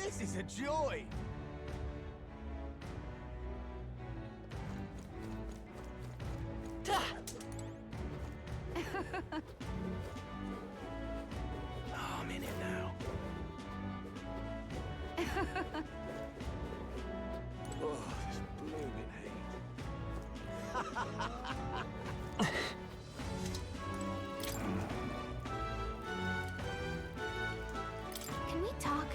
This is a joy! Oh, I'm in it now. Oh, this blooming heat. Can we talk?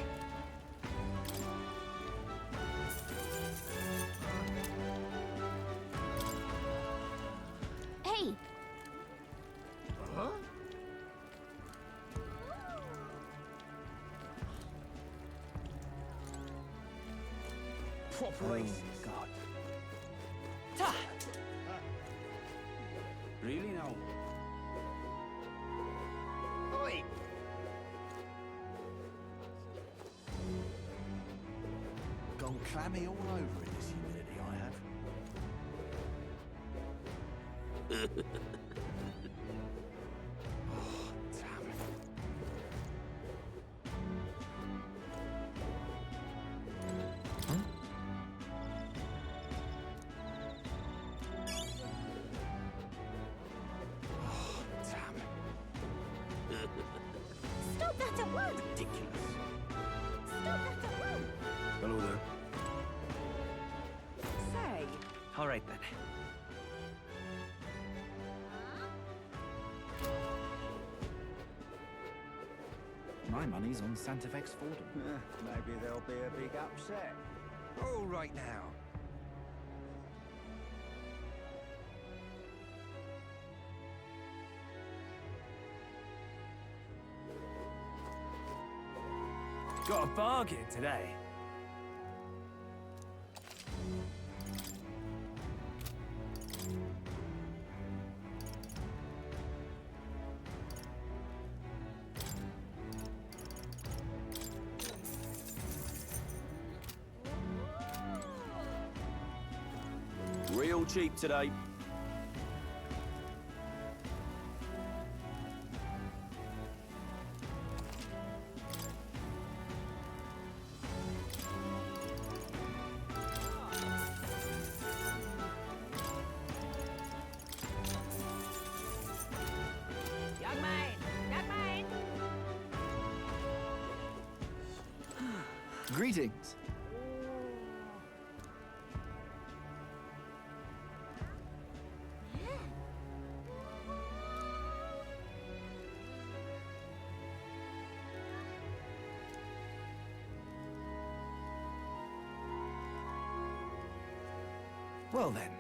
Hey! Huh? Proper aces. God. Ta! Really now? Oi! Gone clammy all over in this humidity I have. Oh, damn it. Oh, damn it. Stop that at once! Ridiculous. Stop that at once! Hello there. Say. All right then. My money's on Santa Fe's Fordham. Maybe there'll be a big upset. All right now. Got a bargain today. Real cheap today. Young man! Young man! Greetings. Well then.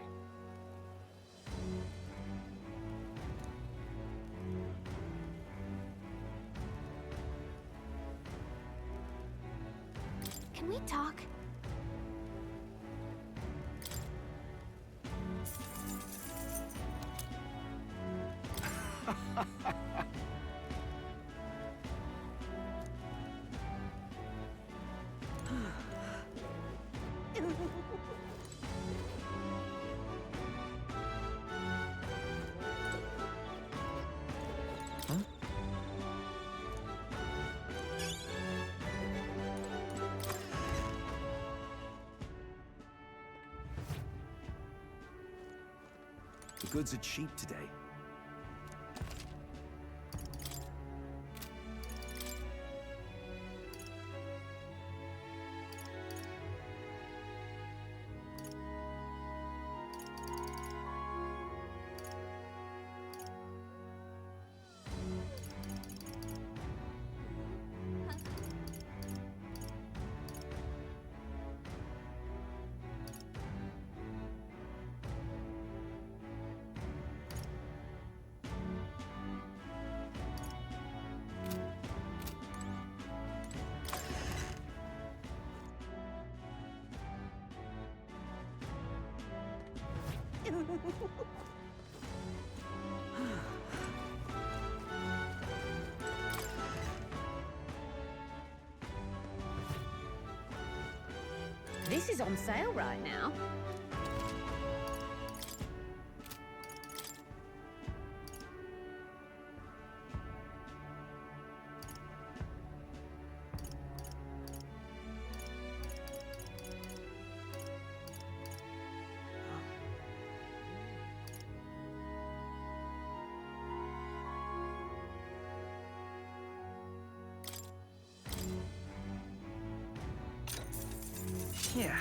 Can we talk? The goods are cheap today. This is on sale right now. Yeah.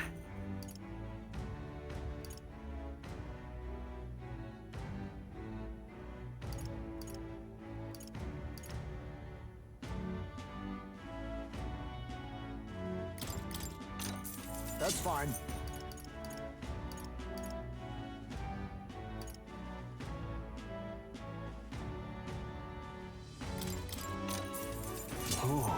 That's fine. Ooh.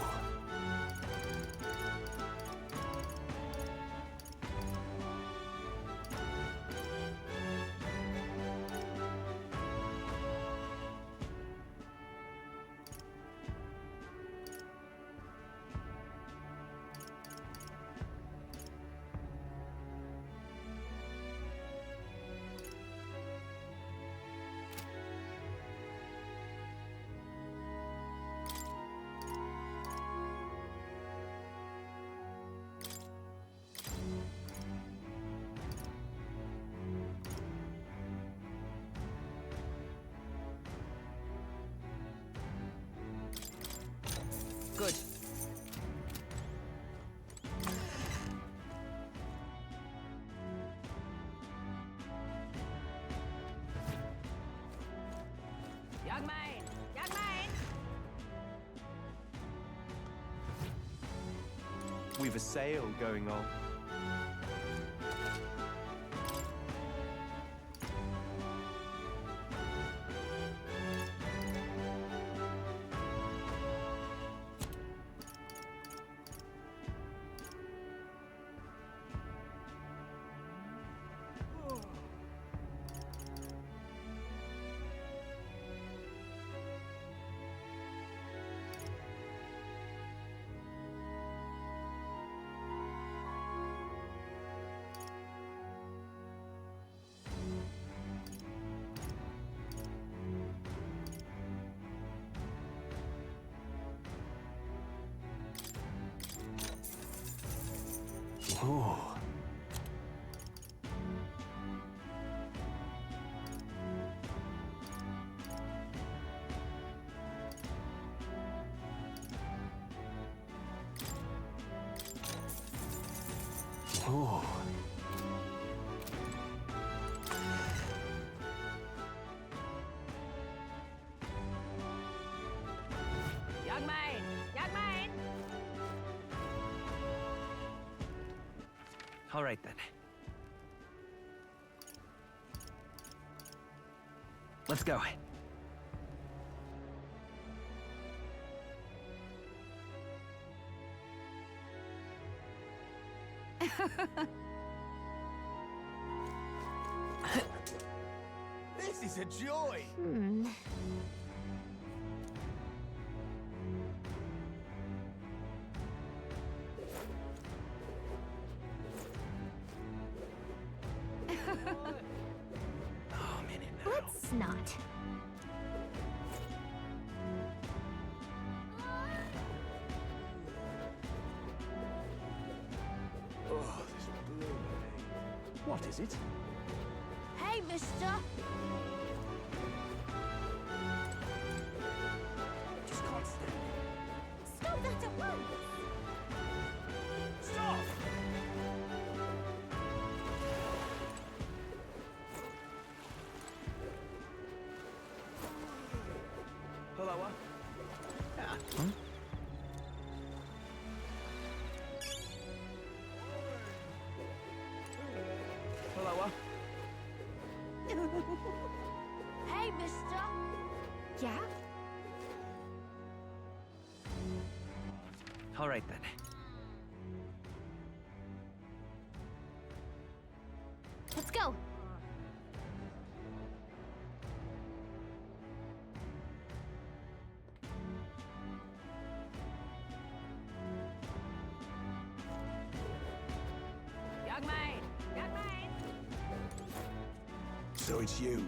Good. Young man! Young man! We've a sale going on. Ooh. Ooh. Young man! Young man! All right then. Let's go. This is a joy. Oh, man, it now. Let's not. Oh, this blue. What is it? Hey, mister! Just can't stand it. Stop that at once! Stop! Hello? Hello? Hey, mister! Yeah? All right then. Let's go! Young man! Young man! So it's you.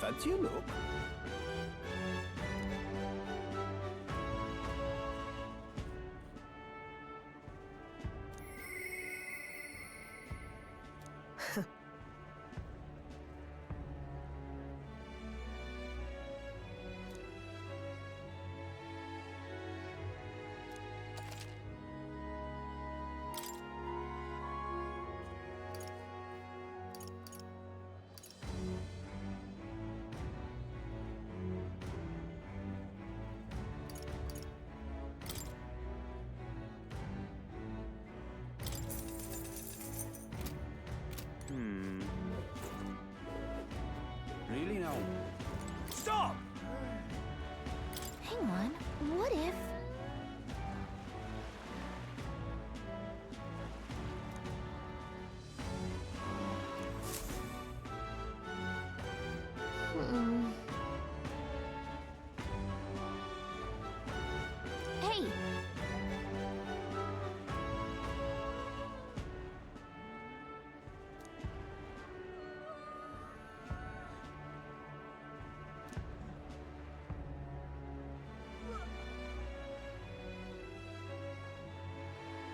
Fancy a look? Really now? Stop! Hang on. What if... Hey!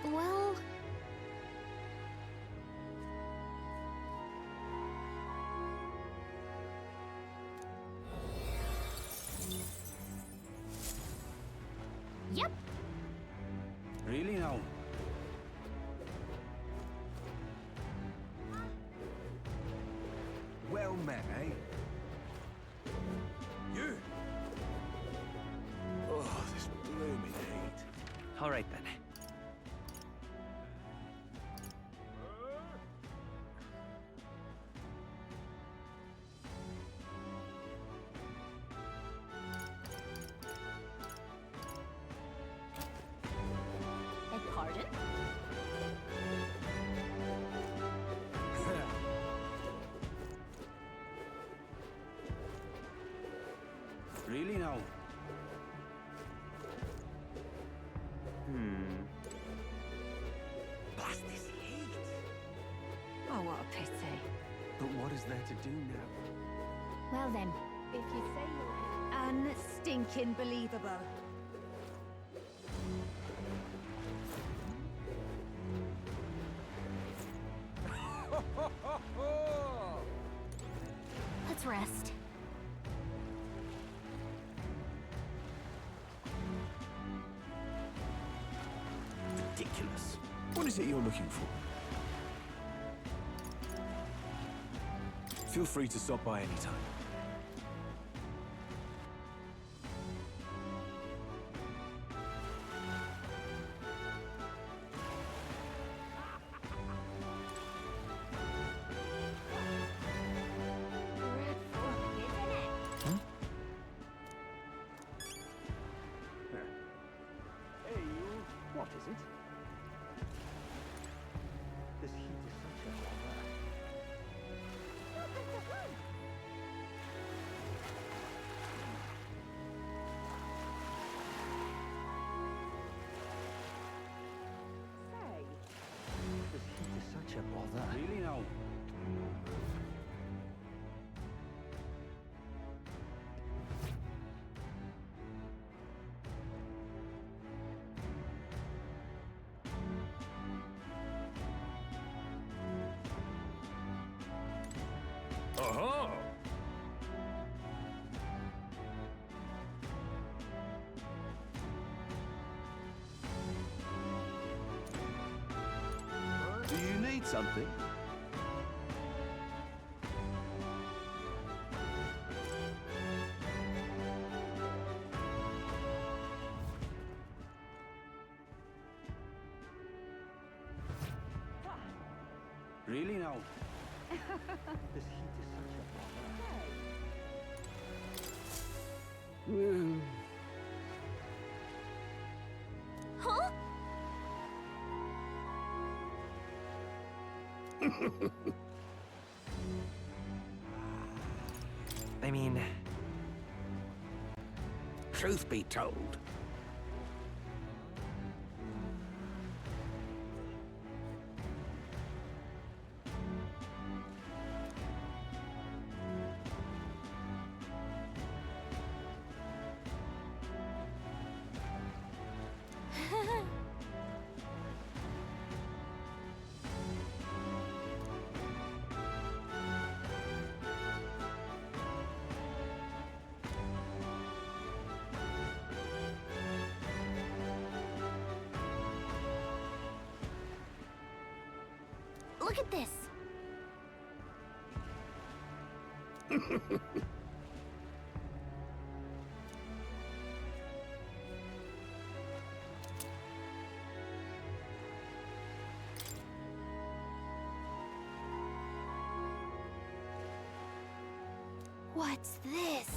Well... Yep. Really now? Well met, eh? You! Oh, this blooming heat. All right then. Beg pardon? Really now? Blast this heat. Oh, what a pity. But what is there to do now? Well then, if you say you're... Unstinking believable. Let's rest. Ridiculous. What is it you're looking for? Feel free to stop by any time. Hey, you. What is it? This heat is such a bother. Say, This heat is such a bother. Really now? Aha! Do you need something? Really now? This heat is such a bother. Huh? I mean, Truth be told, Look at this. What's this?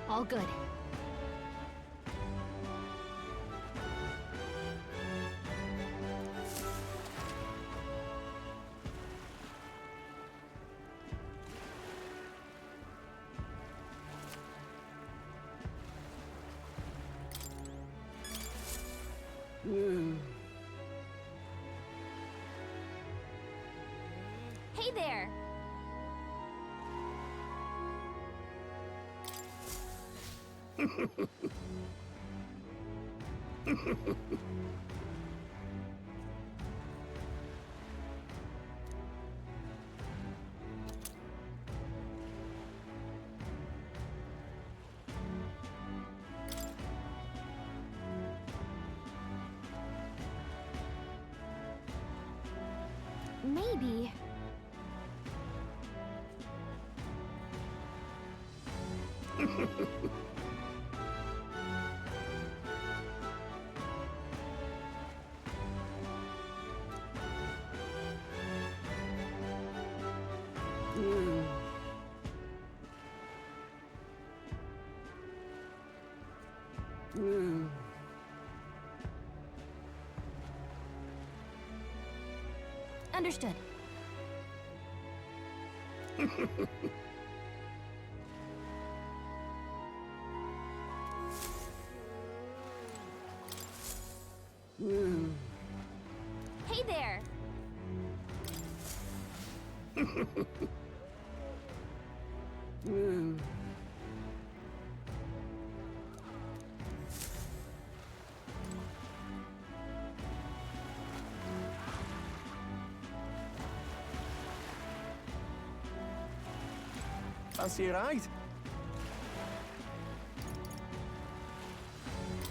All good. Hey there! Maybe. Understood. Hey there! Fancy a ride?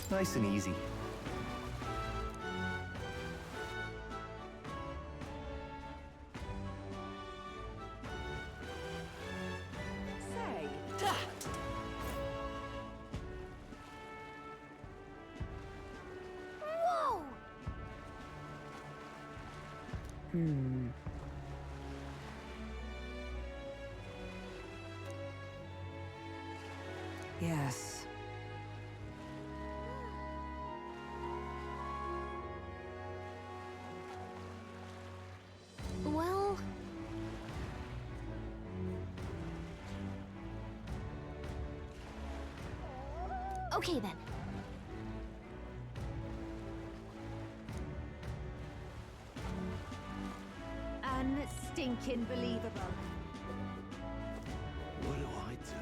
Nice and easy. Say. Whoa! Yes. Well... Okay then. Unstinking believable. What do I do?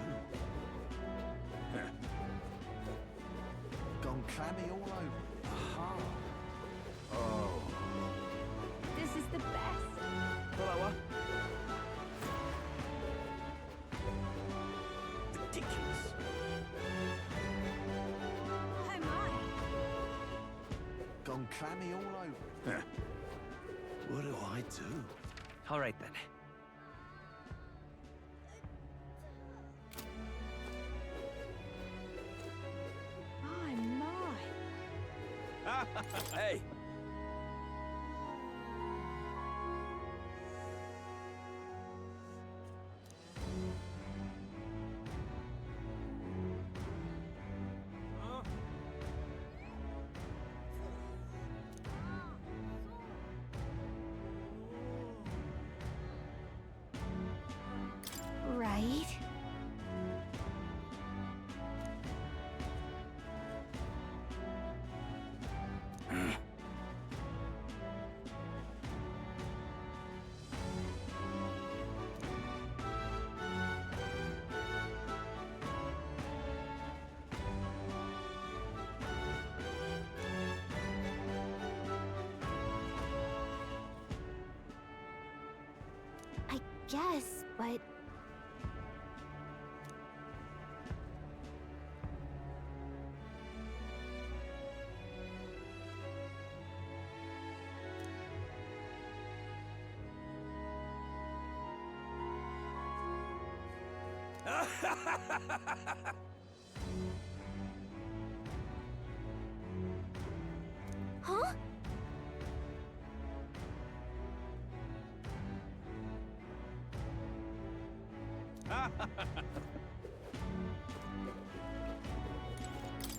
Gone clammy all over. Aha. Oh. This is the best. Blower. Ridiculous. Oh my. Gone clammy all over. What do I do? All right then. My, my. Hey. Right? guess, but... Huh?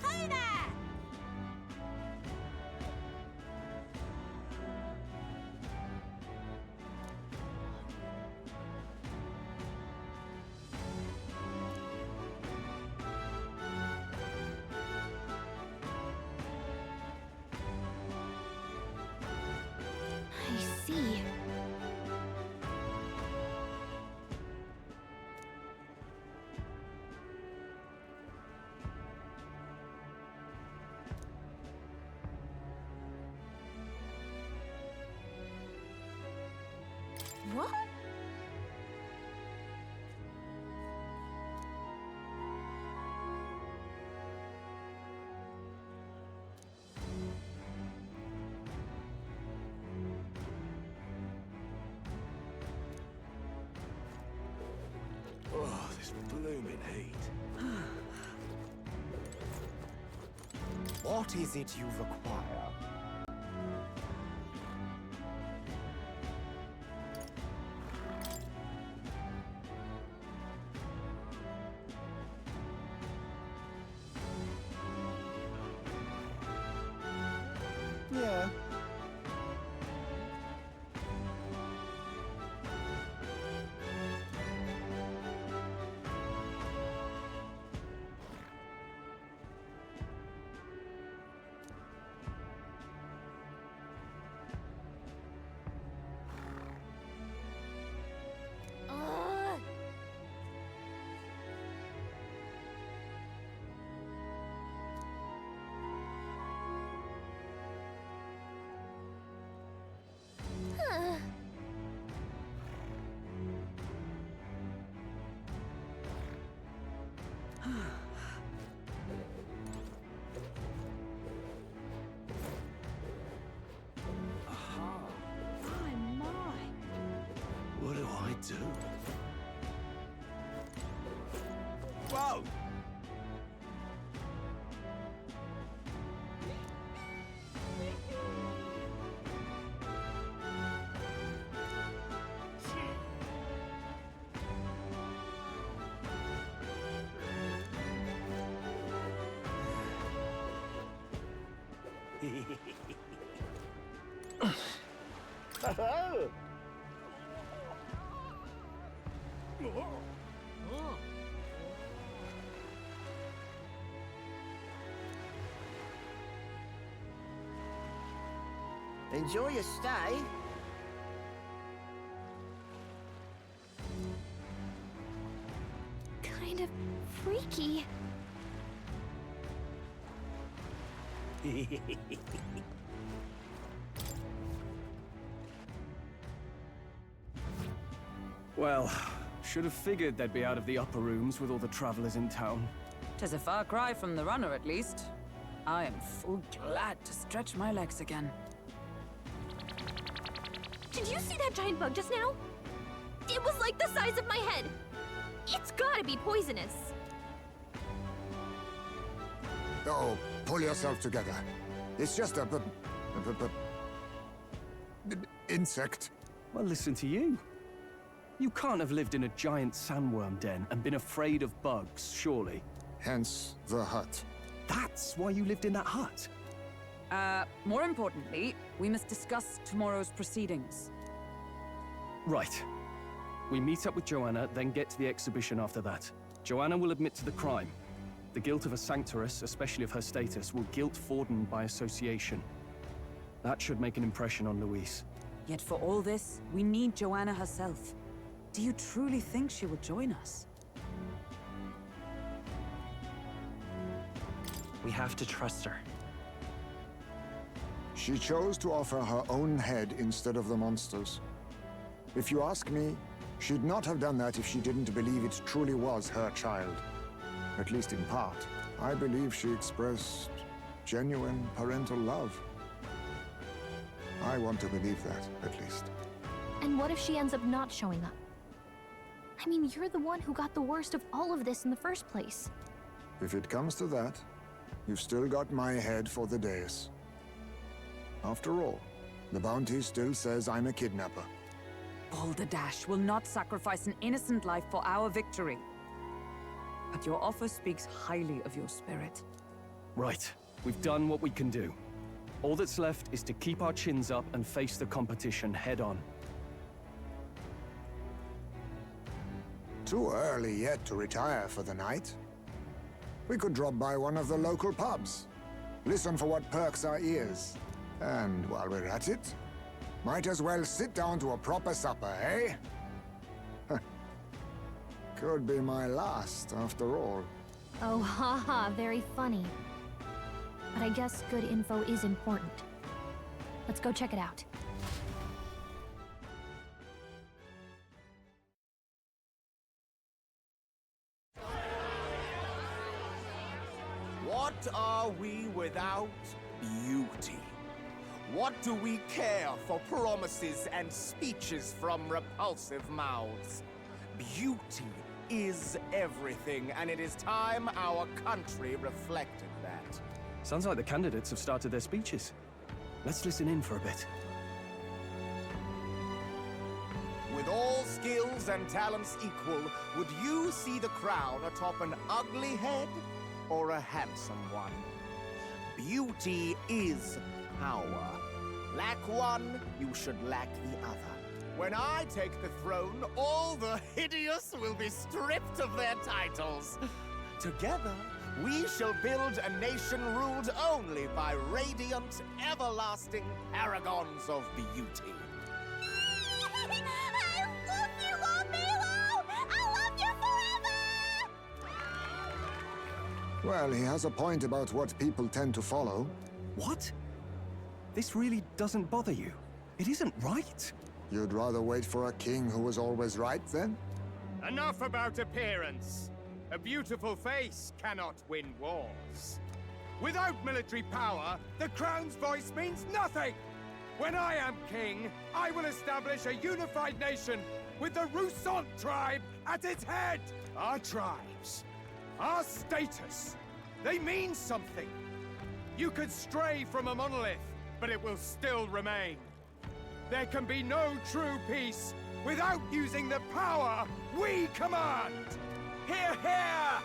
Hi there! I see. What? Oh, this blooming heat. What is it you require? Yeah. Ugh. Huh. My, my. What do I do? Whoa! Enjoy your stay. Kind of freaky. Well, should have figured they'd be out of the upper rooms with all the travelers in town. 'Tis a far cry from the runner, at least. I am full glad to stretch my legs again. Did you see that giant bug just now? It was like the size of my head. It's gotta be poisonous. Oh, pull yourself together. It's just a insect. Well, listen to you. You can't have lived in a giant sandworm den and been afraid of bugs, surely. Hence the hut. That's why you lived in that hut. More importantly, we must discuss tomorrow's proceedings. Right. We meet up with Joanna, then get to the exhibition after that. Joanna will admit to the crime. The guilt of a sanctoress, especially of her status, will guilt Forden by association. That should make an impression on Louise. Yet for all this, we need Joanna herself. Do you truly think she will join us? We have to trust her. She chose to offer her own head instead of the monster's. If you ask me, She'd not have done that if she didn't believe it truly was her child. At least in part. I believe she expressed genuine parental love. I want to believe that, at least. And what if she ends up not showing up? I mean, you're the one who got the worst of all of this in the first place. If it comes to that, you've still got my head for the dais. After all, the bounty still says I'm a kidnapper. Balderdash will not sacrifice an innocent life for our victory. But your offer speaks highly of your spirit. Right. We've done what we can do. All that's left is to keep our chins up and face the competition head on. Too early yet to retire for the night. We could drop by one of the local pubs. Listen for what perks our ears. And while we're at it, might as well sit down to a proper supper, eh? Could be my last, after all. Oh, haha, very funny. But I guess good info is important. Let's go check it out. What are we without beauty? What do we care for promises and speeches from repulsive mouths? Beauty is everything, and it is time our country reflected that. Sounds like the candidates have started their speeches. Let's listen in for a bit. With all skills and talents equal, would you see the crown atop an ugly head or a handsome one? Beauty is power. Lack one, you should lack the other. When I take the throne, all the hideous will be stripped of their titles. Together, we shall build a nation ruled only by radiant, everlasting paragons of beauty. I love you, Lord I love you forever! Well, he has a point about what people tend to follow. What? This really doesn't bother you? It isn't right. You'd rather wait for a king who was always right, then? Enough about appearance. A beautiful face cannot win wars. Without military power, the crown's voice means nothing! When I am king, I will establish a unified nation with the Rousant tribe at its head! Our tribes, our status, they mean something. You could stray from a monolith, but it will still remain. There can be no true peace without using the power we command! Hear, hear!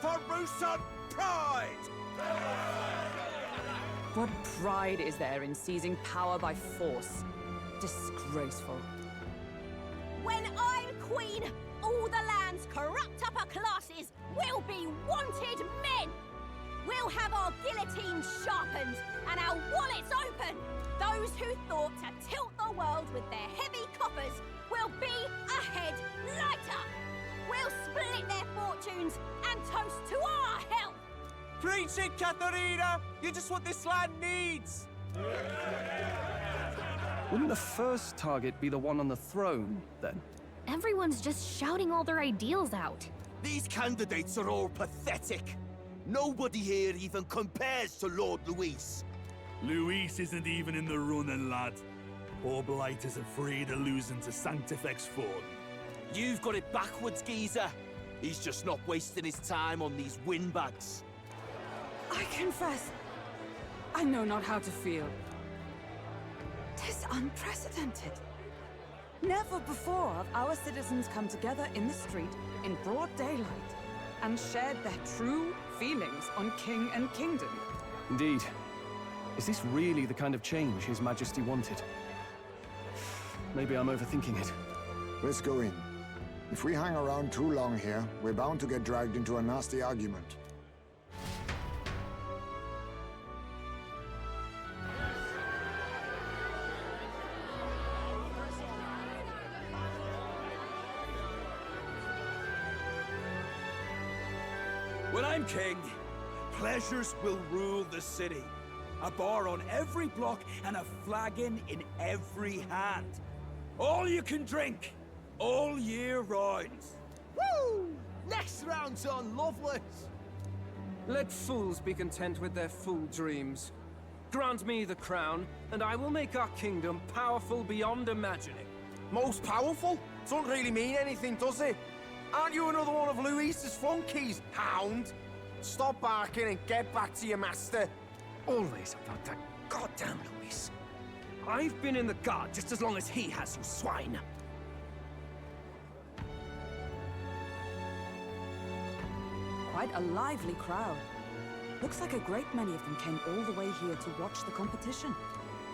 For Rousant pride! What pride is there in seizing power by force? Disgraceful. When I'm queen, all the land's corrupt upper classes will be wanted men! We'll have our guillotines sharpened and our wallets open! Those who thought to tilt the world with their heavy coffers will be a head lighter! We'll split their fortunes and toast to our health! Preach it, Katharina! You're just what this land needs! Wouldn't the first target be the one on the throne, then? Everyone's just shouting all their ideals out. These candidates are all pathetic. Nobody here even compares to Lord Luis. Luis isn't even in the running, lad. Poor Blight is afraid of losing to Sanctifex Ford. You've got it backwards, geezer. He's just not wasting his time on these windbags. I confess, I know not how to feel. 'Tis unprecedented. Never before have our citizens come together in the street in broad daylight and shared their true feelings on king and kingdom. Indeed. Is this really the kind of change His Majesty wanted? Maybe I'm overthinking it. Let's go in. If we hang around too long here, we're bound to get dragged into a nasty argument. When I'm king, pleasures will rule the city. A bar on every block and a flagon in every hand. All you can drink. All year round. Woo! Next round's on Loveless. Let fools be content with their fool dreams. Grant me the crown, and I will make our kingdom powerful beyond imagining. Most powerful? Doesn't really mean anything, does it? Aren't you another one of Luis's flunkies, hound? Stop barking and get back to your master. Always about that goddamn Luis. I've been in the guard just as long as he has, you swine. Quite a lively crowd. Looks like a great many of them came all the way here to watch the competition.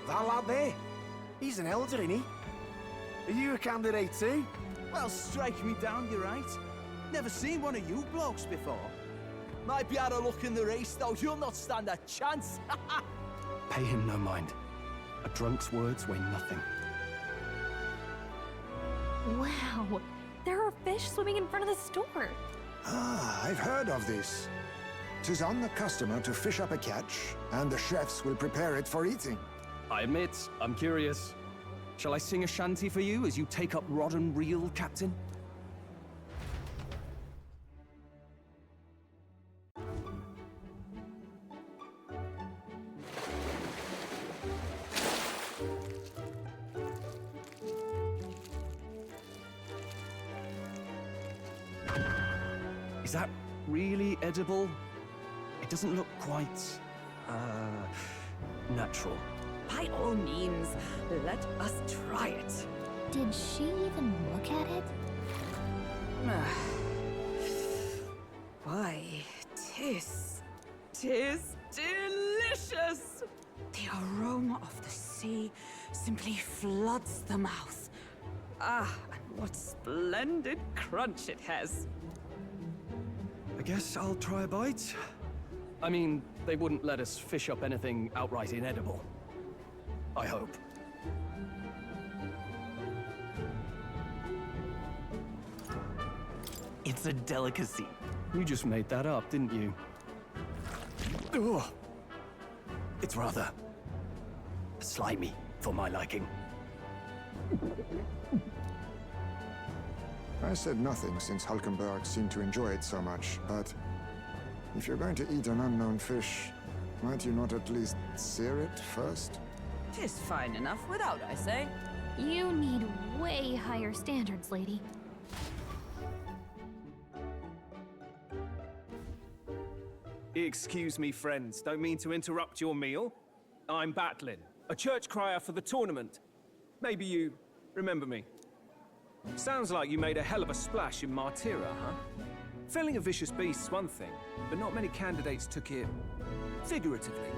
That lad there, he's an elder, isn't he? Are you a candidate too? Well, strike me down, you're right. Never seen one of you blokes before. Might be out of luck in the race, though. You'll not stand a chance. Pay him no mind. A drunk's words weigh nothing. Wow, there are fish swimming in front of the store. Ah, I've heard of this. 'Tis on the customer to fish up a catch, and the chefs will prepare it for eating. I admit, I'm curious. Shall I sing a shanty for you as you take up rod and reel, Captain? Is that really edible? It doesn't look quite, natural. By all means, let us try it. Did she even look at it? Why, tis delicious! The aroma of the sea simply floods the mouth. Ah, and what splendid crunch it has. I guess I'll try a bite. I mean, they wouldn't let us fish up anything outright inedible. I hope. It's a delicacy. You just made that up, didn't you? Ugh. It's rather slimy for my liking. I said nothing since Hulkenberg seemed to enjoy it so much, but if you're going to eat an unknown fish, might you not at least sear it first? 'Tis fine enough without, I say. You need way higher standards, lady. Excuse me, friends. Don't mean to interrupt your meal. I'm Batlin, a church crier for the tournament. Maybe you remember me. Sounds like you made a hell of a splash in Martyra, huh? Felling a vicious beast's one thing, but not many candidates took it figuratively.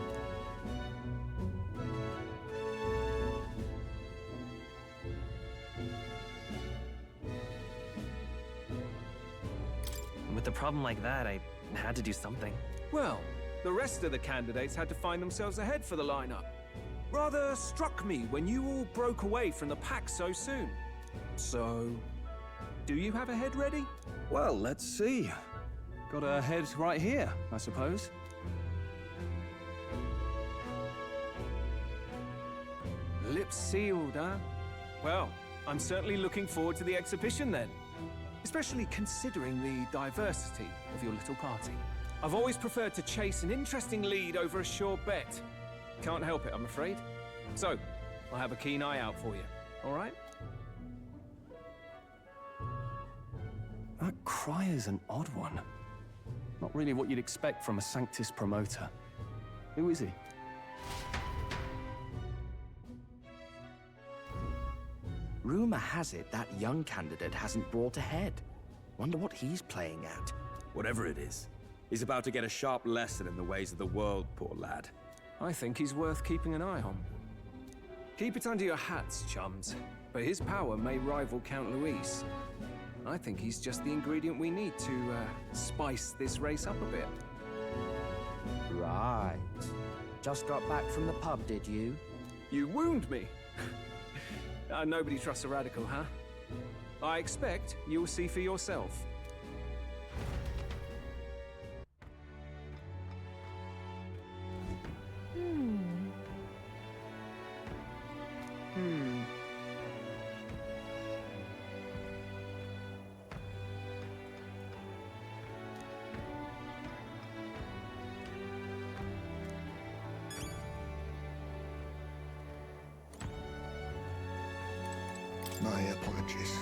With a problem like that, I had to do something. Well, the rest of the candidates had to find themselves ahead for the lineup. Rather struck me when you all broke away from the pack so soon. So, do you have a head ready? Well, let's see. Got a head right here, I suppose. Lips sealed, huh? Well, I'm certainly looking forward to the exhibition then. Especially considering the diversity of your little party. I've always preferred to chase an interesting lead over a sure bet. Can't help it, I'm afraid. So, I'll have a keen eye out for you, all right? That cry is an odd one. Not really what you'd expect from a Sanctus promoter. Who is he? Rumor has it that young candidate hasn't brought ahead. Wonder what he's playing at. Whatever it is, he's about to get a sharp lesson in the ways of the world, poor lad. I think he's worth keeping an eye on. Keep it under your hats, chums. But his power may rival Count Luis. I think he's just the ingredient we need to spice this race up a bit. Right. Just got back from the pub, did you? You wound me. Nobody trusts a radical, huh? I expect you'll see for yourself. My apologies.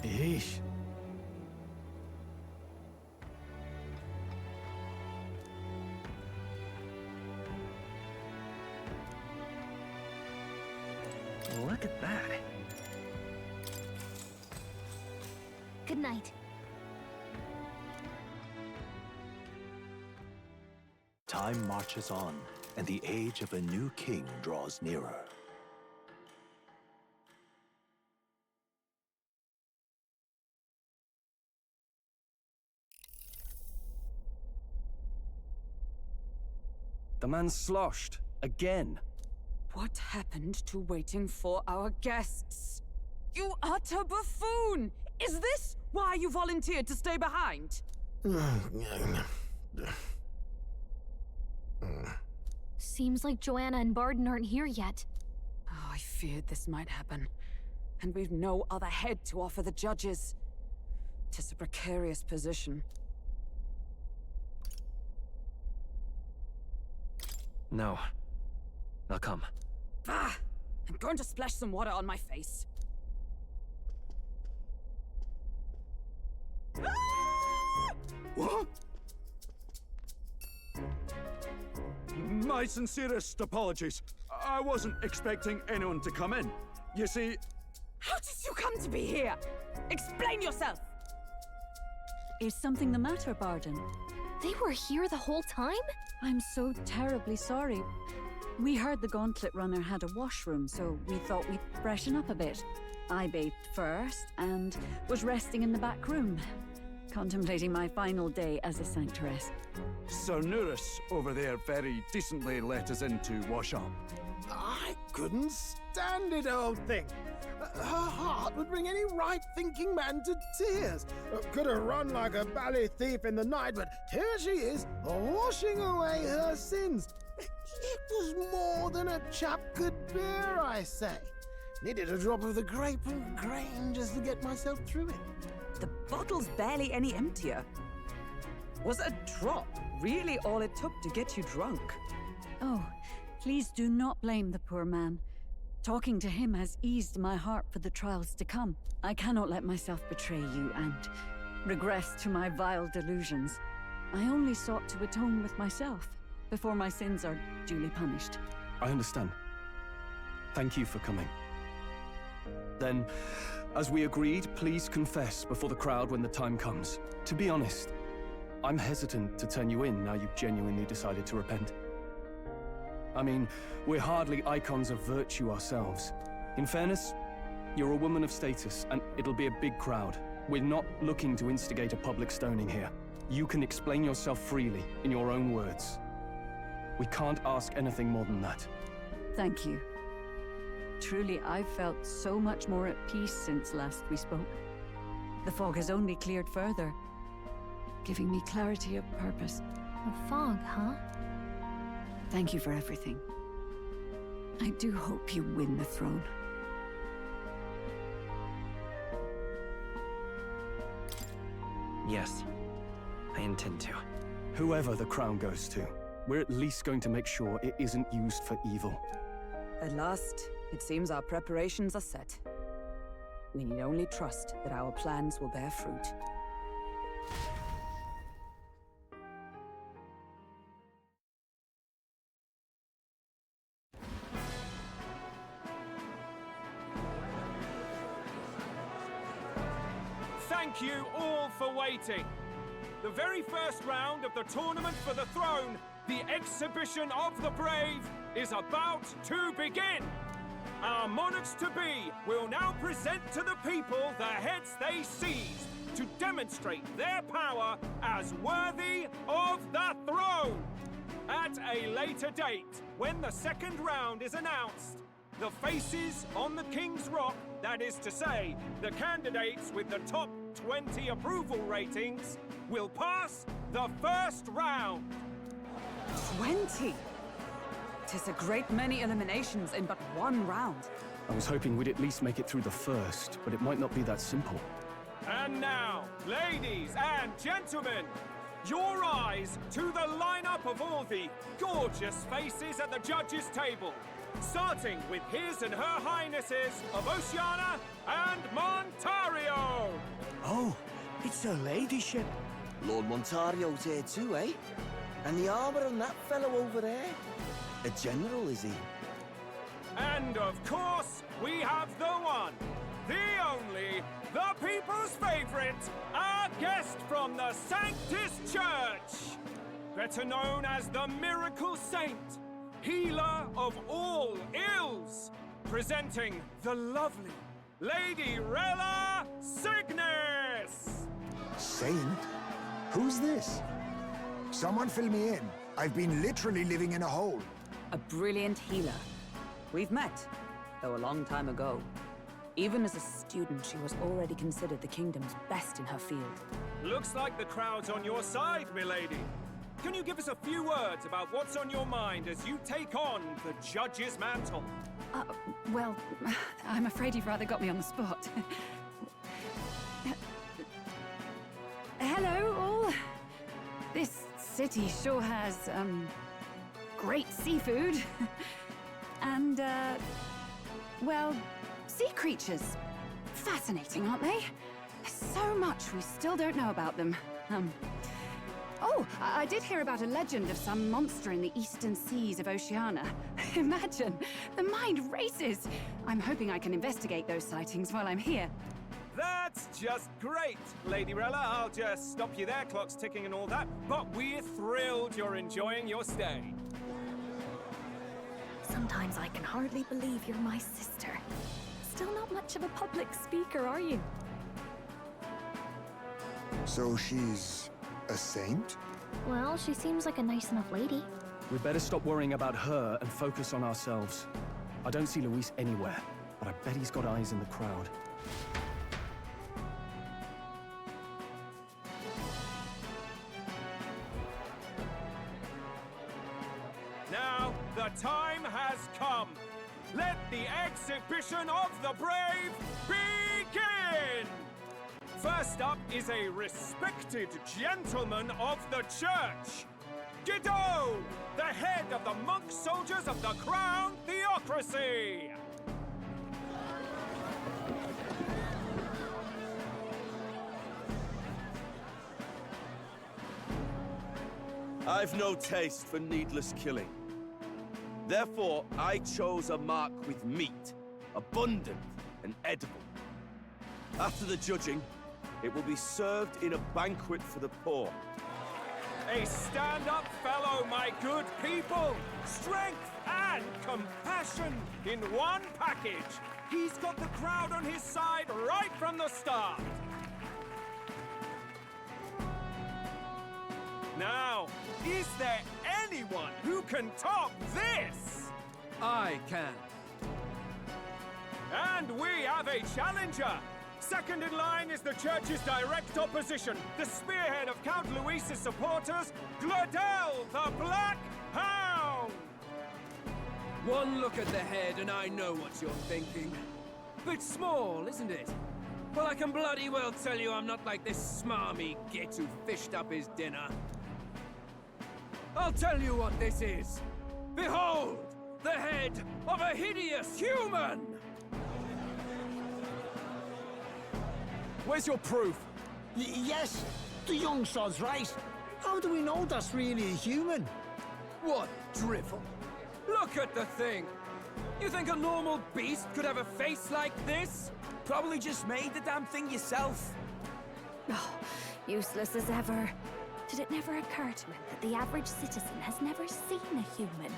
Yeesh. Look at that. Good night. Time marches on, and the age of a new king draws nearer. The man's sloshed. Again. What happened to waiting for our guests? You utter buffoon! Is this why you volunteered to stay behind? Seems like Joanna and Barden aren't here yet. Oh, I feared this might happen. And we've no other head to offer the judges. 'Tis a precarious position. No. I'll come. Ah! I'm going to splash some water on my face. What? My sincerest apologies. I wasn't expecting anyone to come in. You see... How did you come to be here? Explain yourself! Is something the matter, Barden? They were here the whole time? I'm so terribly sorry. We heard the Gauntlet Runner had a washroom, so we thought we'd freshen up a bit. I bathed first and was resting in the back room, contemplating my final day as a sanctuaress. Sir Nuris over there very decently let us in to wash up. I couldn't stand it, old thing. Her heart would bring any right-thinking man to tears. Could have run like a bally thief in the night, but here she is, washing away her sins. It was more than a chap could bear, I say. Needed a drop of the grape and grain just to get myself through it. The bottle's barely any emptier. Was a drop really all it took to get you drunk? Oh, please do not blame the poor man. Talking to him has eased my heart for the trials to come. I cannot let myself betray you and regress to my vile delusions. I only sought to atone with myself before my sins are duly punished. I understand. Thank you for coming. Then, as we agreed, please confess before the crowd when the time comes. To be honest, I'm hesitant to turn you in now you've genuinely decided to repent. I mean, we're hardly icons of virtue ourselves. In fairness, you're a woman of status, and it'll be a big crowd. We're not looking to instigate a public stoning here. You can explain yourself freely, in your own words. We can't ask anything more than that. Thank you. Truly, I've felt so much more at peace since last we spoke. The fog has only cleared further, giving me clarity of purpose. The fog, huh? Thank you for everything. I do hope you win the throne. Yes, I intend to. Whoever the crown goes to, we're at least going to make sure it isn't used for evil. At last, it seems our preparations are set. We need only trust that our plans will bear fruit. Thank you all for waiting. The very first round of the tournament for the throne the exhibition of the brave is about to begin. Our monarchs-to-be will now present to the people the heads they seized to demonstrate their power as worthy of the throne. At a later date, when the second round is announced, the faces on the King's Rock, that is to say, the candidates with the top 20 approval ratings, will pass the first round. 20? 'Tis a great many eliminations in but one round. I was hoping we'd at least make it through the first, but it might not be that simple. And now, ladies and gentlemen, your eyes to the lineup of all the gorgeous faces at the judges' table, starting with His and Her Highnesses of Oceania and Montario. Oh, it's her ladyship. Lord Montario's here too, eh? And the armor on that fellow over there? A general, is he? And of course, we have the one, the only, the people's favorite, our guest from the Sanctus Church, better known as the Miracle Saint, healer of all ills, presenting the lovely Lady Rella Cygnus! Saint? Who's this? Someone fill me in. I've been literally living in a hole. A brilliant healer. We've met, though a long time ago. Even as a student, she was already considered the kingdom's best in her field. Looks like the crowd's on your side, milady. Can you give us a few words about what's on your mind as you take on the judge's mantle? Well, I'm afraid you've rather got me on the spot. Hello, all. This city sure has, great seafood. And, well, sea creatures. Fascinating, aren't they? There's so much we still don't know about them. Oh, I did hear about a legend of some monster in the eastern seas of Oceania. Imagine, the mind races. I'm hoping I can investigate those sightings while I'm here. That's just great, Lady Rella. I'll just stop you there, clock's ticking and all that. But we're thrilled you're enjoying your stay. Sometimes I can hardly believe you're my sister. Still not much of a public speaker, are you? So she's a saint? Well, she seems like a nice enough lady. We'd better stop worrying about her and focus on ourselves. I don't see Luis anywhere, but I bet he's got eyes in the crowd. Now, the time has come. Let the exhibition of the brave begin! First up is a respected gentleman of the church. Guido, the head of the monk soldiers of the Crown Theocracy. I've no taste for needless killing. Therefore, I chose a mark with meat, abundant and edible. After the judging, it will be served in a banquet for the poor. A stand-up fellow, my good people! Strength and compassion in one package! He's got the crowd on his side right from the start! Now, is there anyone who can top this? I can. And we have a challenger! Second in line is the church's direct opposition, the spearhead of Count Luis's supporters, Gladel the Black Hound! One look at the head and I know what you're thinking. Bit small, isn't it? Well, I can bloody well tell you I'm not like this smarmy git who fished up his dinner. I'll tell you what this is. Behold, the head of a hideous human! Where's your proof? Yes, the young sod's right. How do we know that's really a human? What drivel? Look at the thing! You think a normal beast could have a face like this? Probably just made the damn thing yourself. Oh, useless as ever. Did it never occur to him that the average citizen has never seen a human?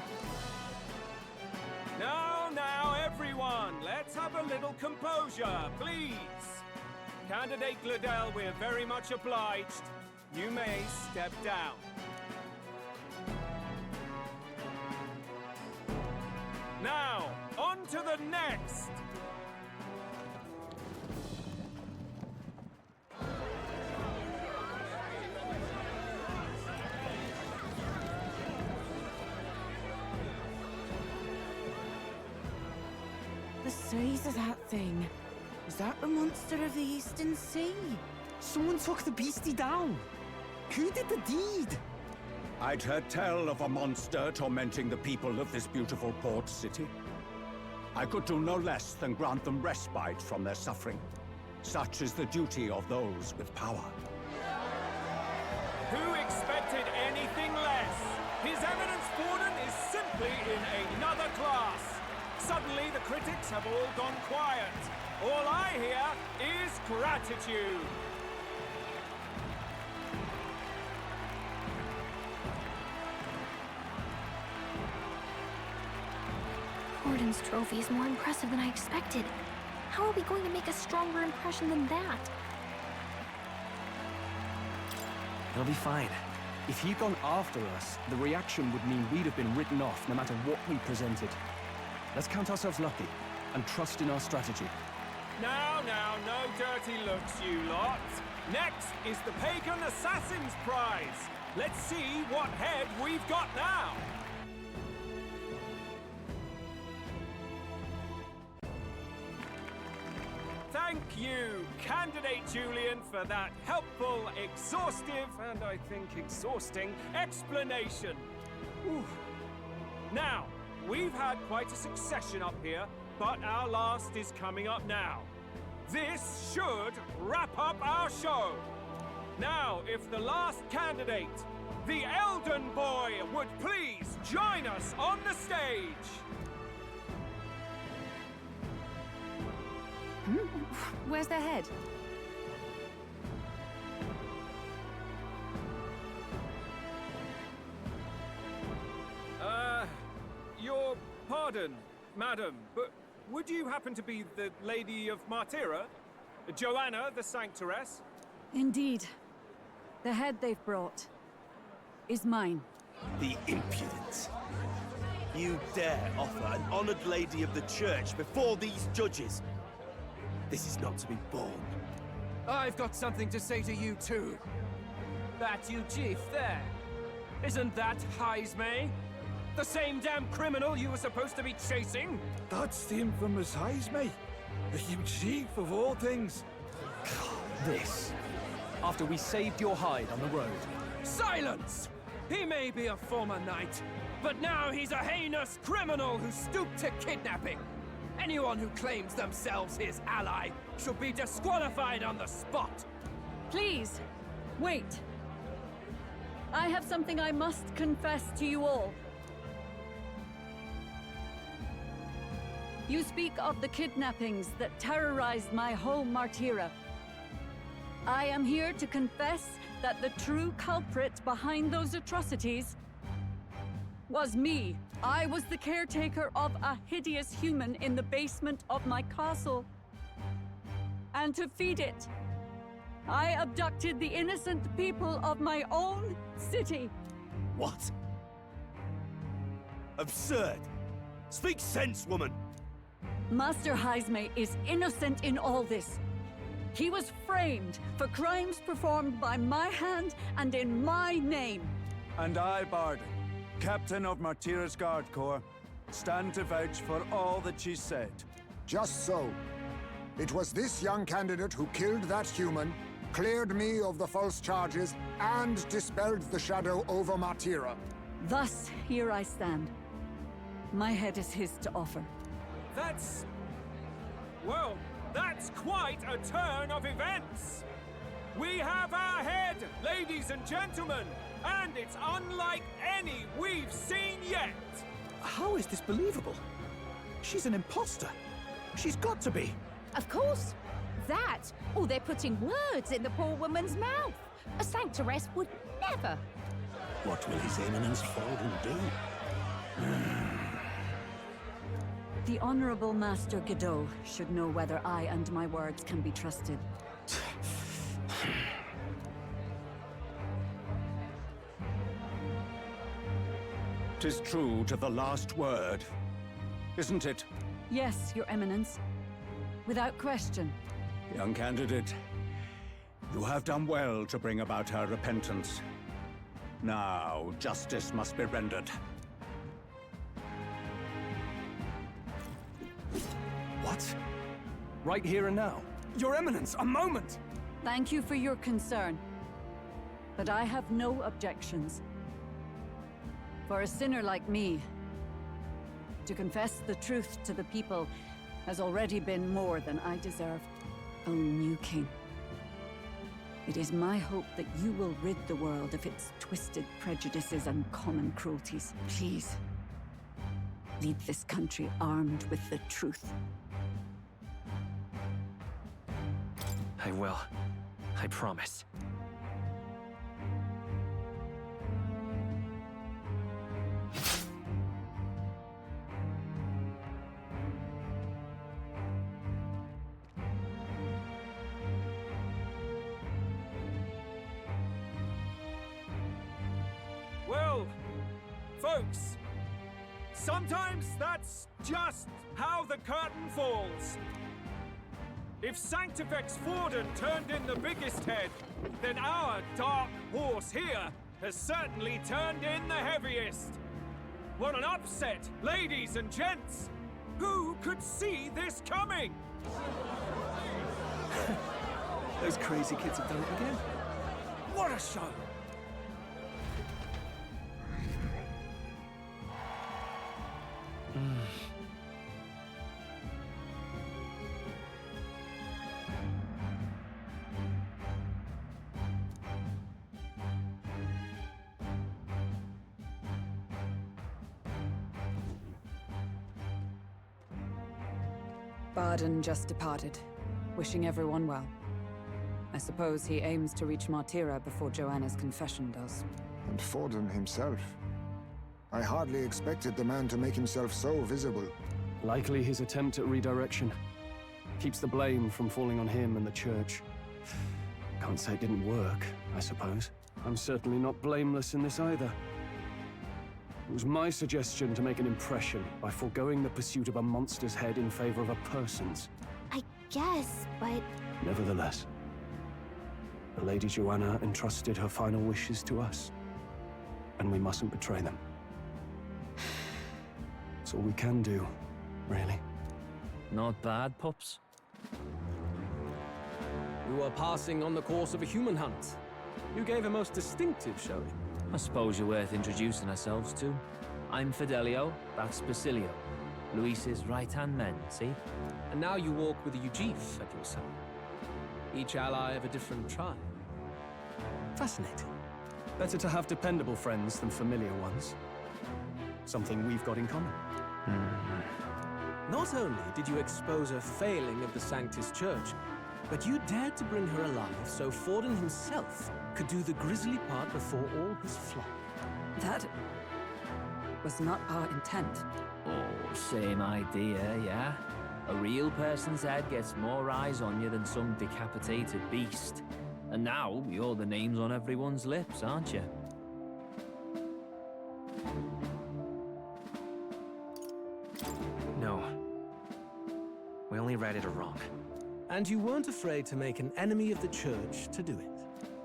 Now, everyone, let's have a little composure, please. Candidate Gladell, we're very much obliged. You may step down. Now, on to the next! The size of that thing. Is that the monster of the Eastern Sea? Someone took the beastie down. Who did the deed? I'd heard tell of a monster tormenting the people of this beautiful port city. I could do no less than grant them respite from their suffering. Such is the duty of those with power. Who expected anything less? His Eminence Borden is simply in another class. Suddenly the critics have all gone quiet. All I hear is gratitude. Borden's trophy is more impressive than I expected. How are we going to make a stronger impression than that? It'll be fine. If he'd gone after us, the reaction would mean we'd have been written off no matter what we presented. Let's count ourselves lucky and trust in our strategy. Now, no dirty looks, you lot. Next is the Pagan Assassin's Prize. Let's see what head we've got now. Thank you, Candidate Julian, for that helpful, exhaustive, and I think exhausting explanation. Whew. Now, we've had quite a succession up here, but our last is coming up now. This should wrap up our show. Now, if the last candidate, the Elden Boy, would please join us on the stage. Where's their head? Your pardon, madam, but would you happen to be the Lady of Martira? Joanna, the Sanctoress? Indeed. The head they've brought is mine. The impudence. You dare offer an honored lady of the church before these judges? This is not to be borne. I've got something to say to you too. That you chief there. Isn't that Heismay? The same damn criminal you were supposed to be chasing? That's the infamous Heismay. The huge chief of all things. This. After we saved your hide on the road. Silence! He may be a former knight, but now he's a heinous criminal who stooped to kidnapping. Anyone who claims themselves his ally should be disqualified on the spot. Please, wait. I have something I must confess to you all. You speak of the kidnappings that terrorized my home, Martira. I am here to confess that the true culprit behind those atrocities was me. I was the caretaker of a hideous human in the basement of my castle. And to feed it, I abducted the innocent people of my own city. What? Absurd! Speak sense, woman! Master Heismay is innocent in all this. He was framed for crimes performed by my hand and in my name. And I, Borden, Captain of Martira's Guard Corps, stand to vouch for all that she said. Just so. It was this young candidate who killed that human, cleared me of the false charges, and dispelled the shadow over Martira. Thus, here I stand. My head is his to offer. That's... well, that's quite a turn of events. We have our head, ladies and gentlemen, and it's unlike any we've seen yet. How is this believable? She's an imposter. She's got to be. Of course. That, or they're putting words in the poor woman's mouth. A sanctoress would Never. What will His Eminence Forden do? The Honorable Master Godot should know whether I and my words can be trusted. 'Tis true to the last word, isn't it? Yes, Your Eminence. Without question. Young candidate, you have done well to bring about her repentance. Now, justice must be rendered. What? Right here and now? Your Eminence, a moment! Thank you for your concern. But I have no objections. For a sinner like me, to confess the truth to the people has already been more than I deserve. O new king, it is my hope that you will rid the world of its twisted prejudices and common cruelties. Please, lead this country armed with the truth. I will. I promise. Well, folks, sometimes that's just how the curtain falls. If Sanctifex Forden turned in the biggest head, then our dark horse here has certainly turned in the heaviest. What an upset, ladies and gents! Who could see this coming? Those crazy kids have done it again. What a show! Barden just departed, wishing everyone well. I suppose he aims to reach Martira before Joanna's confession does. And Forden himself. I hardly expected the man to make himself so visible. Likely his attempt at redirection. Keeps the blame from falling on him and the church. Can't say it didn't work, I suppose. I'm certainly not blameless in this either. It was my suggestion to make an impression by foregoing the pursuit of a monster's head in favor of a person's. I guess, but... Nevertheless, the Lady Joanna entrusted her final wishes to us, and we mustn't betray them. It's all we can do, really. Not bad, pups. You are passing on the course of a human hunt. You gave a most distinctive showing. I suppose you're worth introducing ourselves to. I'm Fidelio, that's Basilio. Luis's right-hand men, see? And now you walk with a Ujif at your side. Each ally of a different tribe. Fascinating. Better to have dependable friends than familiar ones. Something we've got in common. Not only did you expose a failing of the Sanctus Church, but you dared to bring her alive so Forden himself could do the grisly part before all his flock. That was not our intent. Oh, same idea, yeah? A real person's head gets more eyes on you than some decapitated beast. And now, you're the names on everyone's lips, aren't you? No. We only read it wrong. And you weren't afraid to make an enemy of the Church to do it.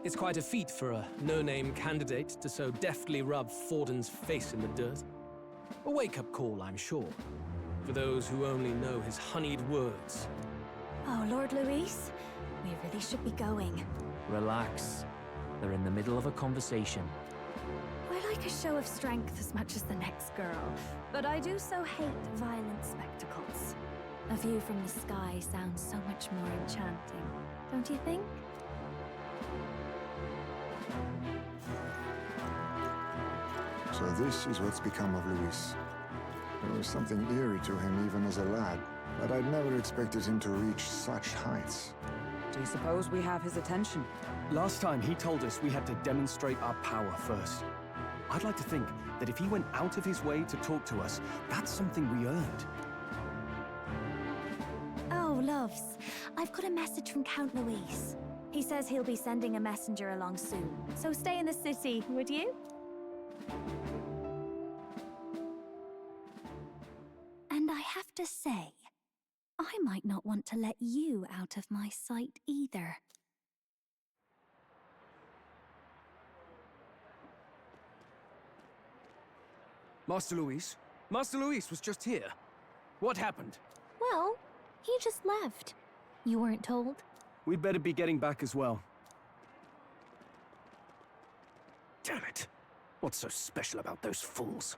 It's quite a feat for a no-name candidate to so deftly rub Forden's face in the dirt. A wake-up call, I'm sure, for those who only know his honeyed words. Oh, Lord Luis, we really should be going. Relax. They're in the middle of a conversation. I like a show of strength as much as the next girl, but I do so hate violent spectacles. A view from the sky sounds so much more enchanting, don't you think? So this is what's become of Luis. There was something eerie to him even as a lad, but I'd never expected him to reach such heights. Do you suppose we have his attention? Last time, he told us we had to demonstrate our power first. I'd like to think that if he went out of his way to talk to us, that's something we earned. Oh, loves. I've got a message from Count Luis. He says he'll be sending a messenger along soon, so stay in the city, would you? And I have to say, I might not want to let you out of my sight either. Master Luis? Master Luis was just here. What happened? Well, he just left. You weren't told? We'd better be getting back as well. Damn it. What's so special about those fools?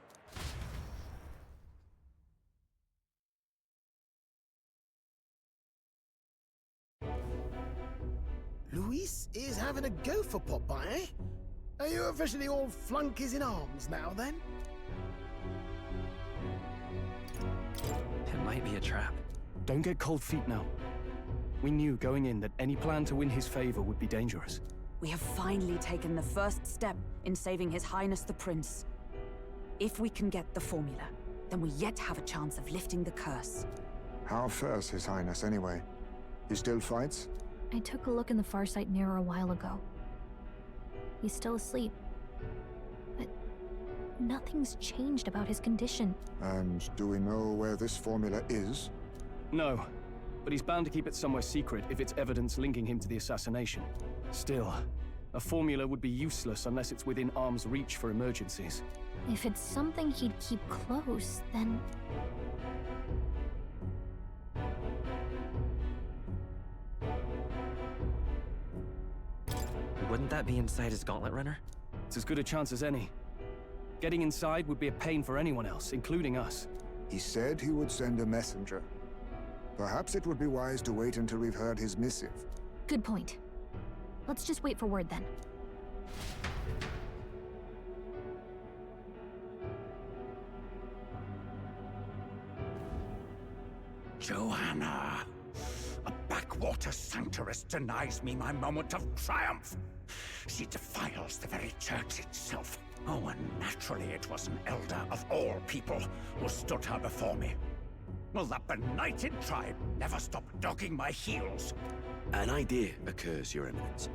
Luis is having a go for Popeye, eh? Are you officially all flunkies in arms now, then? It might be a trap. Don't get cold feet now. We knew going in that any plan to win his favor would be dangerous. We have finally taken the first step in saving His Highness the Prince. If we can get the formula, then we yet have a chance of lifting the curse. How fares His Highness, anyway? He still fights? I took a look in the Farsight mirror a while ago. He's still asleep. But nothing's changed about his condition. And do we know where this formula is? No, but he's bound to keep it somewhere secret if it's evidence linking him to the assassination. Still, a formula would be useless unless it's within arm's reach for emergencies. If it's something he'd keep close, then... Wouldn't that be inside his gauntlet runner? It's as good a chance as any. Getting inside would be a pain for anyone else, including us. He said he would send a messenger. Perhaps it would be wise to wait until we've heard his missive. Good point. Let's just wait for word then. Joanna! A backwater sanctuarist denies me my moment of triumph! She defiles the very church itself. Oh, and naturally it was an Elda of all people who stood her before me. Will that benighted tribe never stop dogging my heels? An idea occurs, Your Eminence.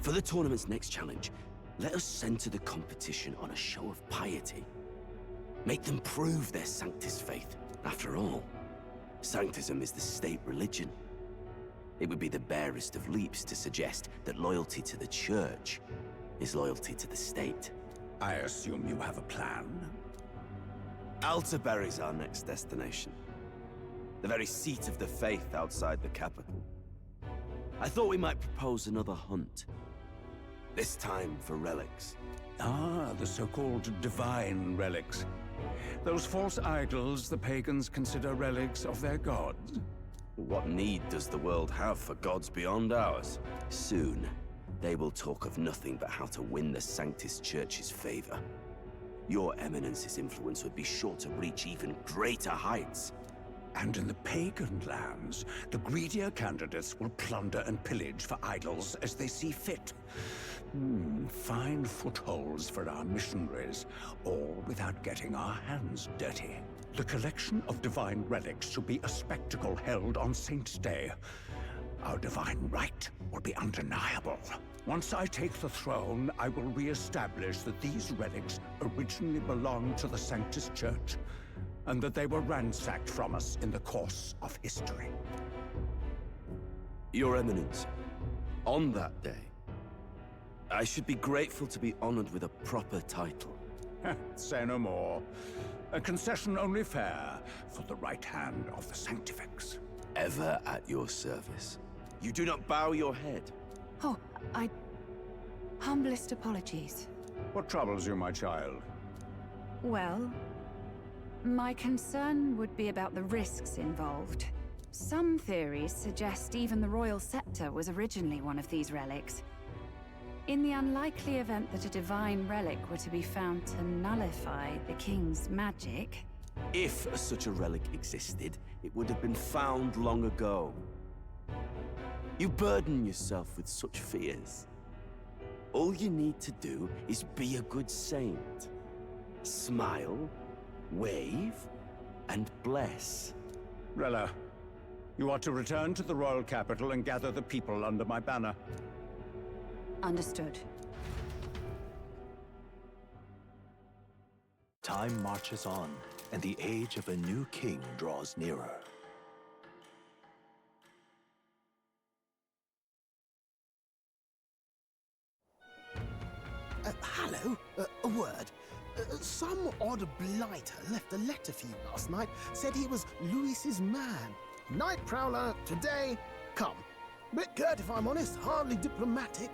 For the tournament's next challenge, let us center the competition on a show of piety. Make them prove their Sanctus faith. After all, Sanctism is the state religion. It would be the barest of leaps to suggest that loyalty to the Church is loyalty to the state. I assume you have a plan? Altaberry's our next destination. The very seat of the faith outside the capital. I thought we might propose another hunt. This time for relics. Ah, the so-called divine relics. Those false idols the pagans consider relics of their gods. What need does the world have for gods beyond ours? Soon, they will talk of nothing but how to win the Sanctus Church's favor. Your Eminence's influence would be sure to reach even greater heights. And in the pagan lands, the greedier candidates will plunder and pillage for idols as they see fit. Fine footholds for our missionaries, all without getting our hands dirty. The collection of divine relics should be a spectacle held on Saint's Day. Our divine right will be undeniable. Once I take the throne, I will re-establish that these relics originally belonged to the Sanctus Church, and that they were ransacked from us in the course of history. Your Eminence, on that day, I should be grateful to be honored with a proper title. Say no more. A concession only fair for the right hand of the Sanctifex. Ever at your service. You do not bow your head. Oh, humblest apologies. What troubles you, my child? Well, my concern would be about the risks involved. Some theories suggest even the royal scepter was originally one of these relics. In the unlikely event that a divine relic were to be found to nullify the king's magic... If such a relic existed, it would have been found long ago. You burden yourself with such fears. All you need to do is be a good saint. Smile, wave, and bless. Rella, you are to return to the royal capital and gather the people under my banner. Understood. Time marches on, and the age of a new king draws nearer. Hello? A word. Some odd blighter left a letter for you last night. Said he was Luis's man. Night Prowler, today, come. Bit curt if I'm honest, hardly diplomatic.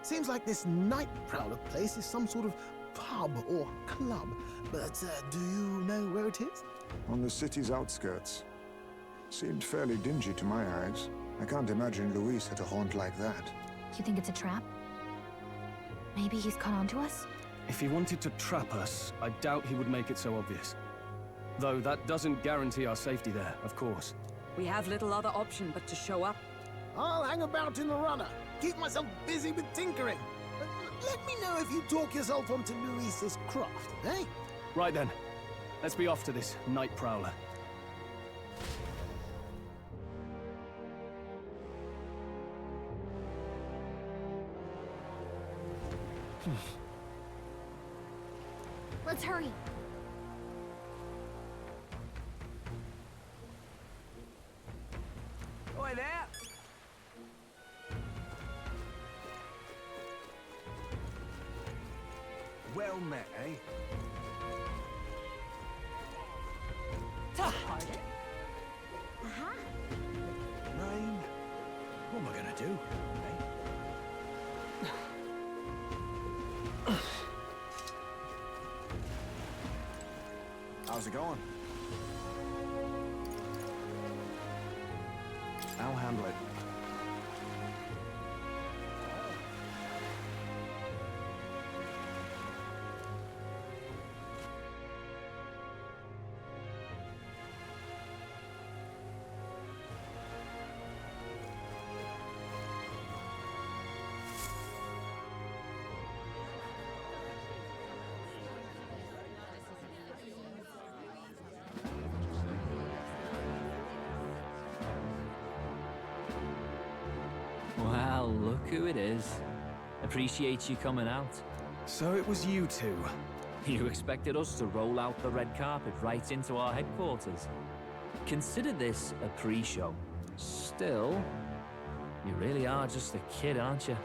Seems like this Night Prowler place is some sort of pub or club. But do you know where it is? On the city's outskirts. Seemed fairly dingy to my eyes. I can't imagine Luis at a haunt like that. You think it's a trap? Maybe he's caught on to us? If he wanted to trap us, I doubt he would make it so obvious. Though that doesn't guarantee our safety there, of course. We have little other option but to show up. I'll hang about in the runner. Keep myself busy with tinkering. Let me know if you talk yourself onto Luis's craft, eh? Right then. Let's be off to this Night Prowler. Let's hurry. Oi there! Well met, eh? Harder. Rain. What am I gonna do? How's it going? I'll handle it. Well, look who it is. Appreciate you coming out. So it was you two. You expected us to roll out the red carpet right into our headquarters. Consider this a pre-show. Still, you really are just a kid, aren't you?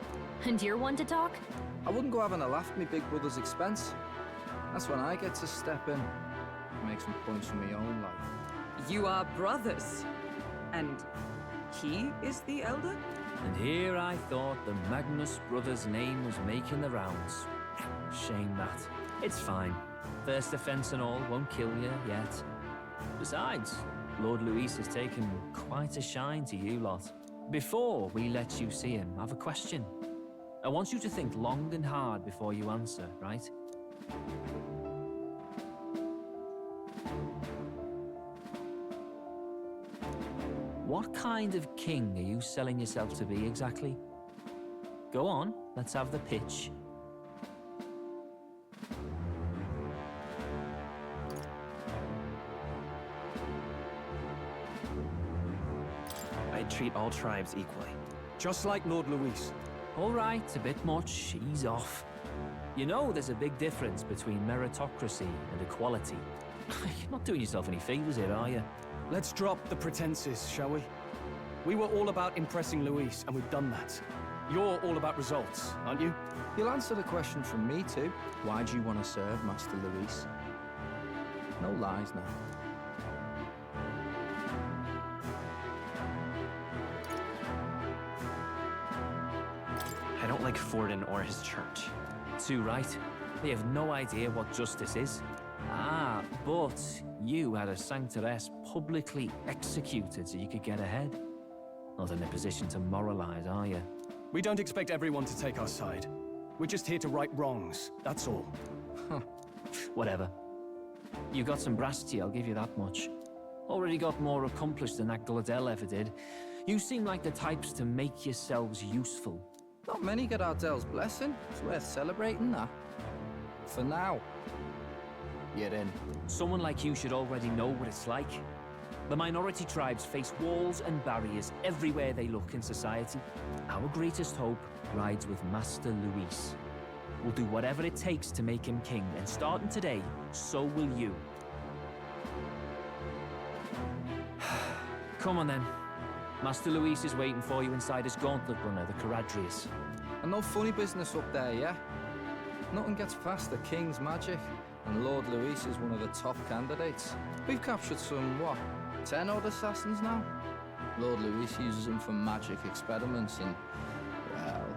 And you're one to talk? I wouldn't go having a laugh at me big brother's expense. That's when I get to step in. Make some points from my own life. You are brothers. And he is the Elder? And here I thought the Magnus brothers' name was making the rounds. Shame that. It's fine. First offense and all won't kill you yet. Besides, Lord Luis has taken quite a shine to you lot. Before we let you see him, I have a question. I want you to think long and hard before you answer, right? What kind of king are you selling yourself to be exactly? Go on, let's have the pitch. I'd treat all tribes equally. Just like Lord Luis. All right, a bit much, he's off. You know there's a big difference between meritocracy and equality. You're not doing yourself any favors here, are you? Let's drop the pretenses, shall we? We were all about impressing Luis, and we've done that. You're all about results, aren't you? You'll answer the question from me too. Why do you want to serve Master Luis? No lies now. I don't like Forden or his church. Too right. They have no idea what justice is. Ah, but you had a sanctoress publicly executed so you could get ahead. Not in a position to moralize, are you? We don't expect everyone to take our side. We're just here to right wrongs, that's all. Whatever. You got some brass tea, I'll give you that much. Already got more accomplished than that Gladel ever did. You seem like the types to make yourselves useful. Not many get Ardel's blessing. It's worth celebrating that. For now. You're in. Someone like you should already know what it's like. The minority tribes face walls and barriers everywhere they look in society. Our greatest hope rides with Master Luis. We'll do whatever it takes to make him king, and starting today, so will you. Come on then. Master Luis is waiting for you inside his gauntlet runner, the Caradrius. And no funny business up there, yeah? Nothing gets past the King's magic, and Lord Luis is one of the top candidates. We've captured some, what, 10 odd assassins now? Lord Luis uses them for magic experiments, and, well,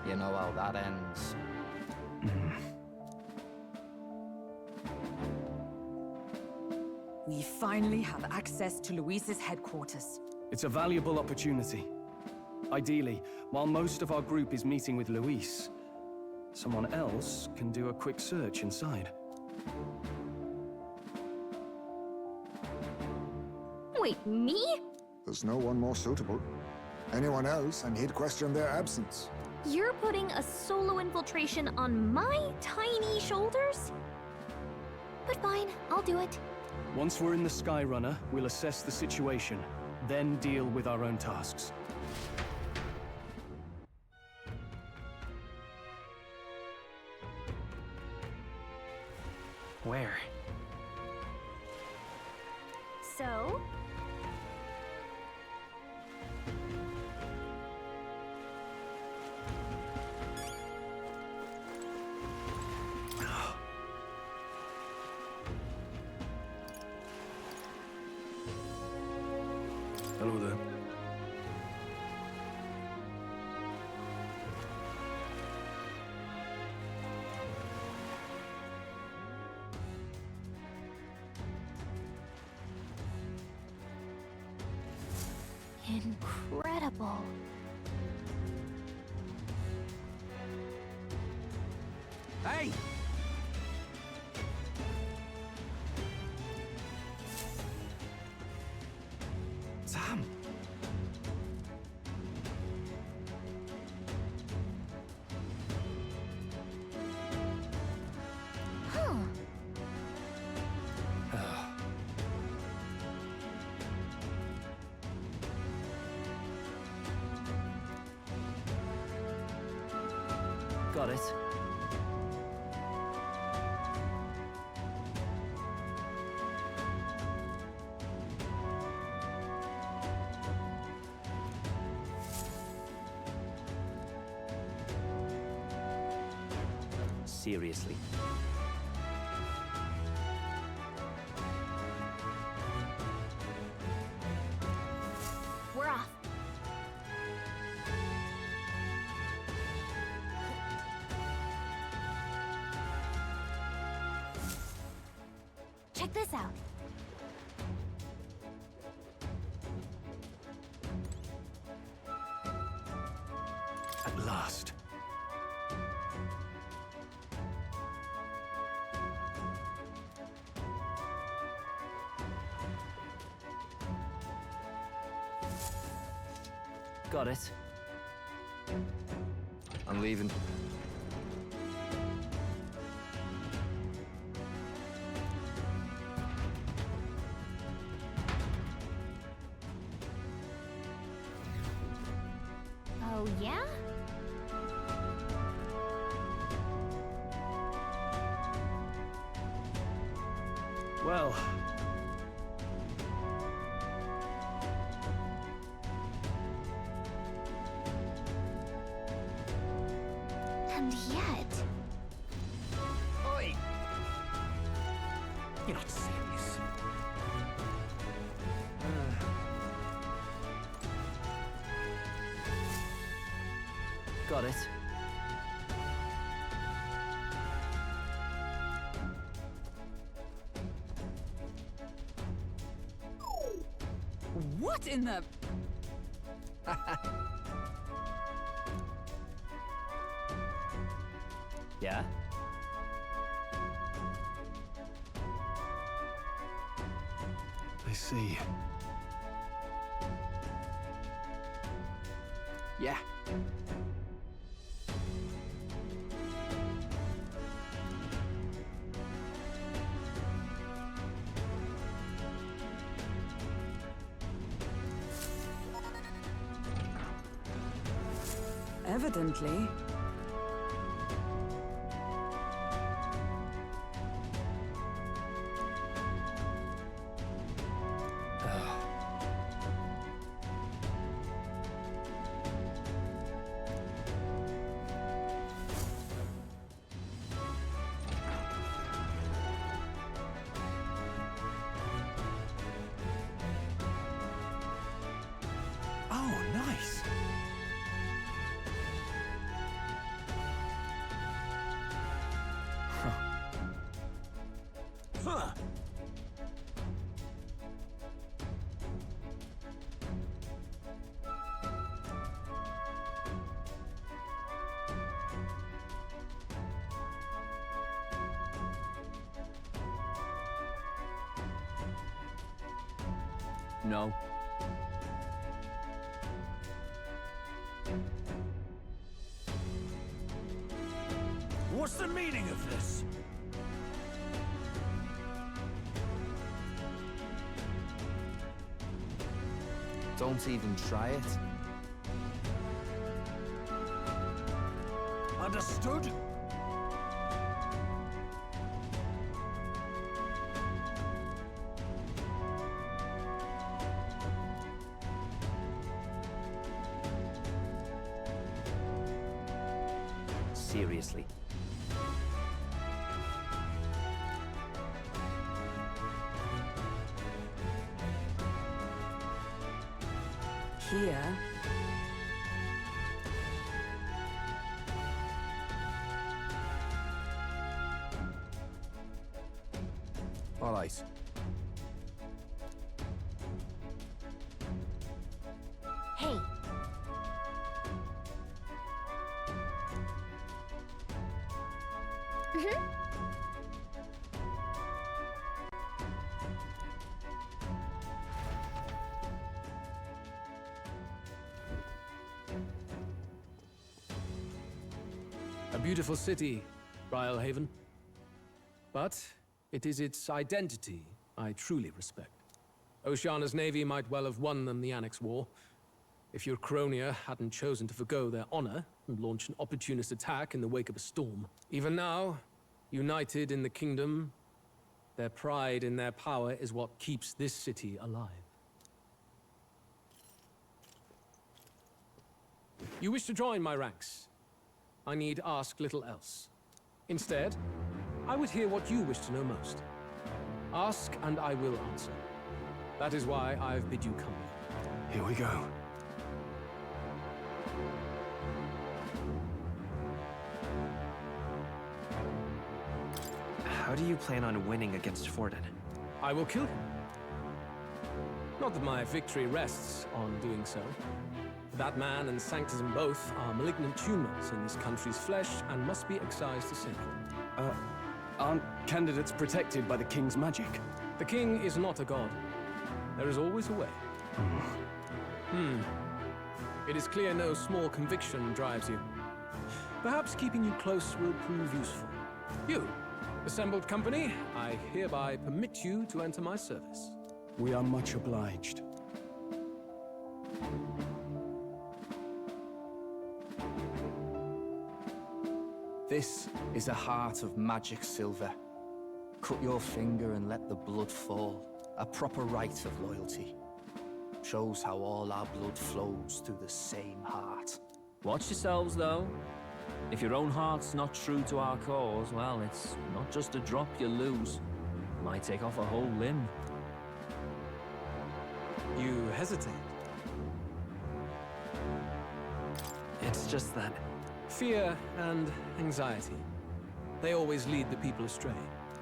you know how that ends. We finally have access to Luis's headquarters. It's a valuable opportunity. Ideally, while most of our group is meeting with Luis, someone else can do a quick search inside. Wait, me? There's no one more suitable. Anyone else, and he'd question their absence. You're putting a solo infiltration on my tiny shoulders? But fine, I'll do it. Once we're in the Skyrunner, we'll assess the situation, then deal with our own tasks. Where? So? Hello there. Incredible. Hey! Sam! Huh. Got it. Seriously. We're off. Check this out. At last. Got it. I'm leaving. Oh, yeah? Well, And yet... Oi! You're not serious. Got it. What in the... Yeah? I see. Yeah. Evidently. Oh, nice. Huh. No. What's the meaning of this? Don't even try it. Understood? Seriously. Here. All right. Hey. A beautiful city, Haven. But it is its identity I truly respect. Oceana's navy might well have won them the Annex War, if Euchronia hadn't chosen to forgo their honor and launch an opportunist attack in the wake of a storm. Even now, united in the kingdom, their pride in their power is what keeps this city alive. You wish to join my ranks. I need ask little else. Instead, I would hear what you wish to know most. Ask and I will answer. That is why I've bid you come. Here we go. How do you plan on winning against Forden? I will kill him. Not that my victory rests on doing so. That man and Sanctism both are malignant tumors in this country's flesh and must be excised to save it. Aren't candidates protected by the king's magic? The king is not a god. There is always a way. It is clear no small conviction drives you. Perhaps keeping you close will prove useful. You, assembled company, I hereby permit you to enter my service. We are much obliged. This is a heart of magic silver. Cut your finger and let the blood fall. A proper rite of loyalty. Shows how all our blood flows through the same heart. Watch yourselves, though. If your own heart's not true to our cause, well, it's not just a drop you lose. It might take off a whole limb. You hesitate. It's just that. Fear and anxiety. They always lead the people astray.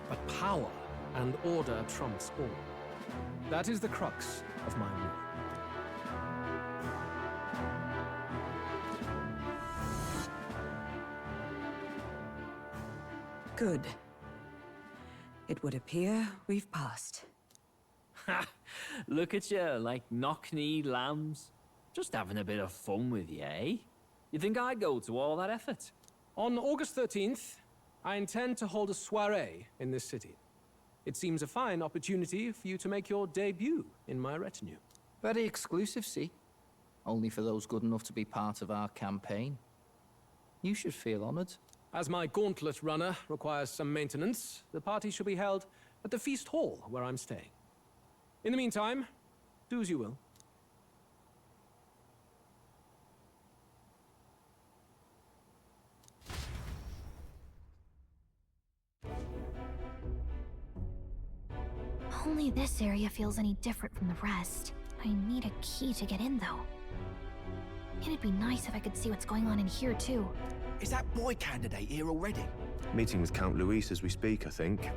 But power and order trumps all. That is the crux of my rule. Good. It would appear we've passed. Ha! Look at you, like knock-kneed lambs. Just having a bit of fun with you, eh? You think I'd go to all that effort? On August 13th, I intend to hold a soiree in this city. It seems a fine opportunity for you to make your debut in my retinue. Very exclusive, see? Only for those good enough to be part of our campaign. You should feel honored. As my gauntlet runner requires some maintenance, the party shall be held at the feast hall where I'm staying. In the meantime, do as you will. Only this area feels any different from the rest. I need a key to get in, though. It'd be nice if I could see what's going on in here, too. Is that boy candidate here already? Meeting with Count Luis as we speak, I think.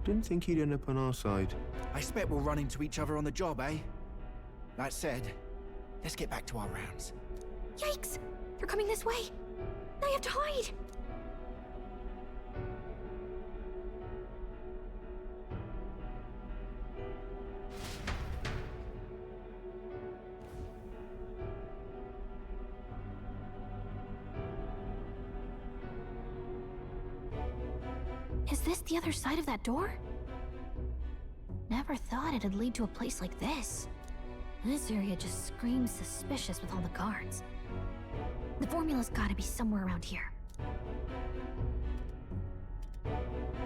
Didn't think he'd end up on our side. I expect we'll run into each other on the job, eh? That said, let's get back to our rounds. Yikes! They're coming this way! I have to hide! Is this the other side of that door? Never thought it'd lead to a place like this. This area just screams suspicious with all the guards. The formula's gotta be somewhere around here.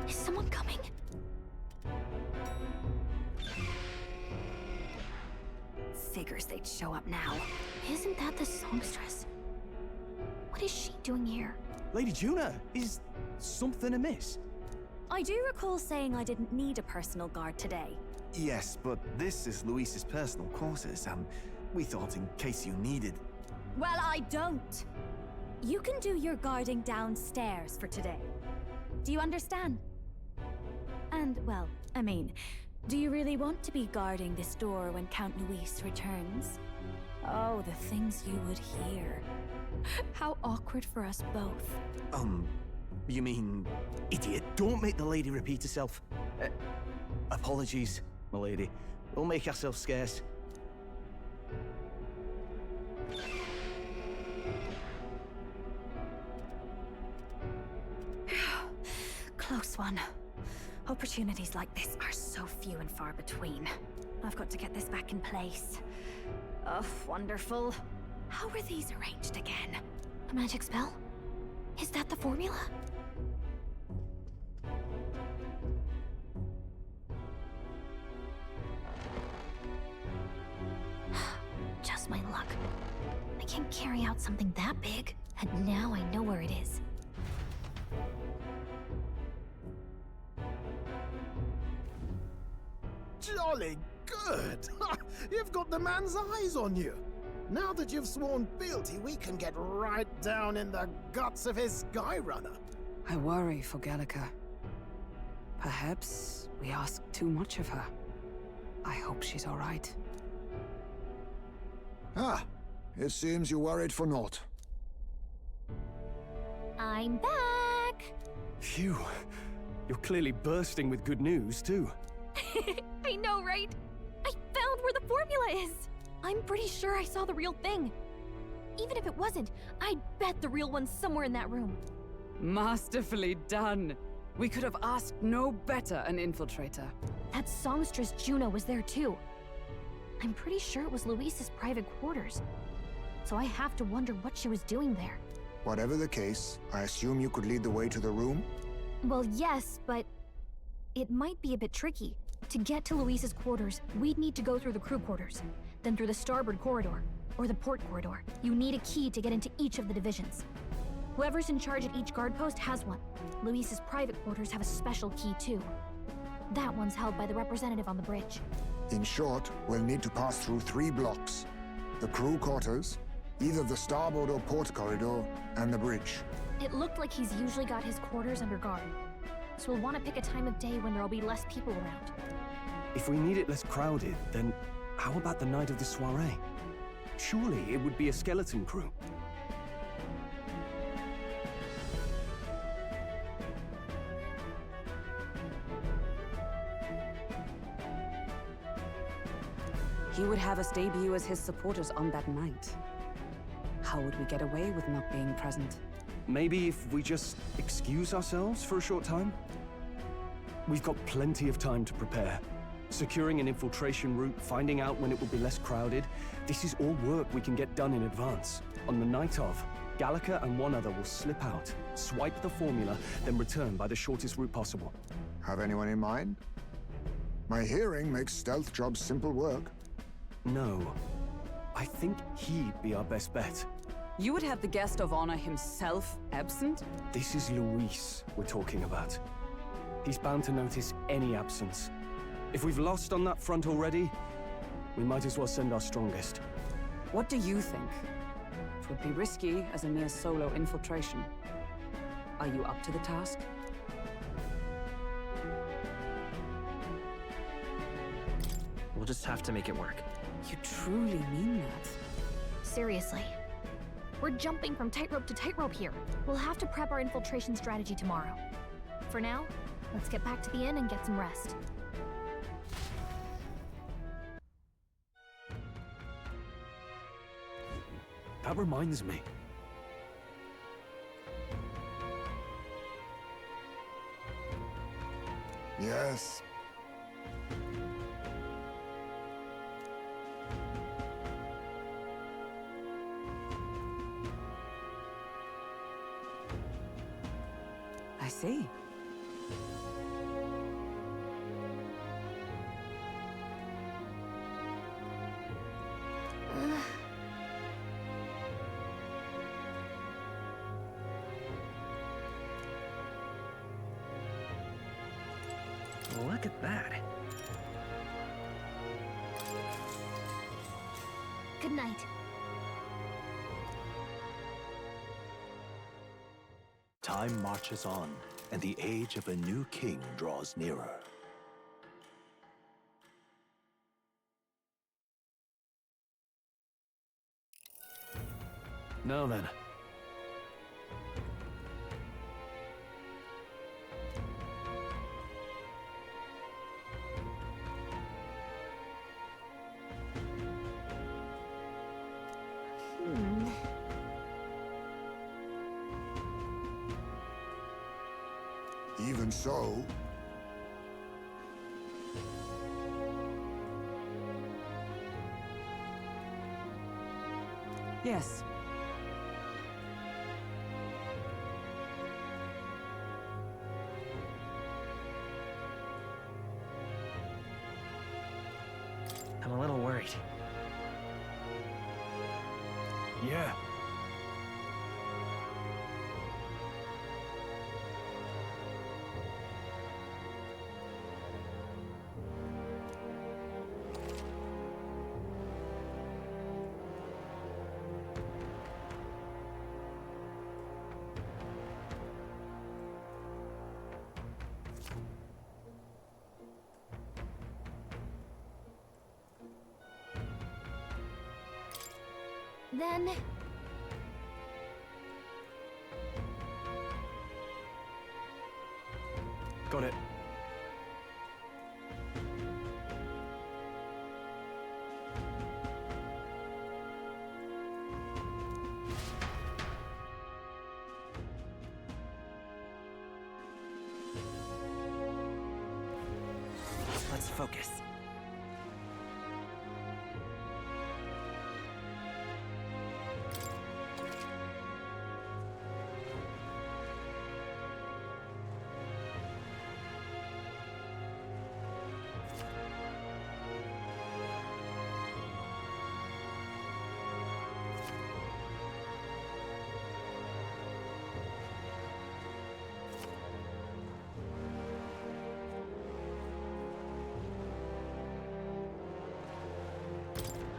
Is someone coming? Figures they'd show up now. Isn't that the songstress? What is she doing here? Lady Juna, is something amiss? I do recall saying I didn't need a personal guard today. Yes, but this is Luis's personal quarters, and we thought in case you needed... Well, I don't. You can do your guarding downstairs for today. Do you understand? And, well, I mean, do you really want to be guarding this door when Count Luis returns? Oh, the things you would hear. How awkward for us both. You mean... Idiot, don't make the lady repeat herself. Apologies, my lady. We'll make ourselves scarce. Close one. Opportunities like this are so few and far between. I've got to get this back in place. Oh, wonderful. How were these arranged again? A magic spell? Is that the formula? Just my luck. I can't carry out something that big, and now I know where it is. Jolly good! You've got the man's eyes on you. Now that you've sworn fealty, we can get right down in the guts of his Skyrunner. I worry for Gallica. Perhaps we ask too much of her. I hope she's all right. Ah, it seems you worried for naught. I'm back! Phew. You're clearly bursting with good news, too. I know, right? I found where the formula is! I'm pretty sure I saw the real thing. Even if it wasn't, I'd bet the real one's somewhere in that room. Masterfully done. We could have asked no better an infiltrator. That songstress Juno was there too. I'm pretty sure it was Luis's private quarters. So I have to wonder what she was doing there. Whatever the case, I assume you could lead the way to the room? Well, yes, but it might be a bit tricky. To get to Luis's quarters, we'd need to go through the crew quarters, then through the starboard corridor, or the port corridor. You need a key to get into each of the divisions. Whoever's in charge at each guard post has one. Luis's private quarters have a special key too. That one's held by the representative on the bridge. In short, we'll need to pass through 3 blocks. The crew quarters, either the starboard or port corridor, and the bridge. It looked like he's usually got his quarters under guard. So we'll want to pick a time of day when there'll be less people around. If we need it less crowded, then how about the night of the soiree? Surely it would be a skeleton crew. He would have us debut as his supporters on that night. How would we get away with not being present? Maybe if we just excuse ourselves for a short time? We've got plenty of time to prepare. Securing an infiltration route, finding out when it will be less crowded, this is all work we can get done in advance. On the night of, Gallica and one other will slip out, swipe the formula, then return by the shortest route possible. Have anyone in mind? My hearing makes stealth jobs simple work. No. I think he'd be our best bet. You would have the guest of honor himself absent? This is Luis we're talking about. He's bound to notice any absence. If we've lost on that front already, we might as well send our strongest. What do you think? It would be risky as a mere solo infiltration. Are you up to the task? We'll just have to make it work. You truly mean that? Seriously. We're jumping from tightrope to tightrope here. We'll have to prep our infiltration strategy tomorrow. For now, let's get back to the inn and get some rest. That reminds me. Yes. I see. Look at that. Good night. Time marches on, and the age of a new king draws nearer. Now then. Even so... Yes. I'm a little worried. Yeah. Then... Got it. Let's focus.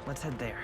Let's head there.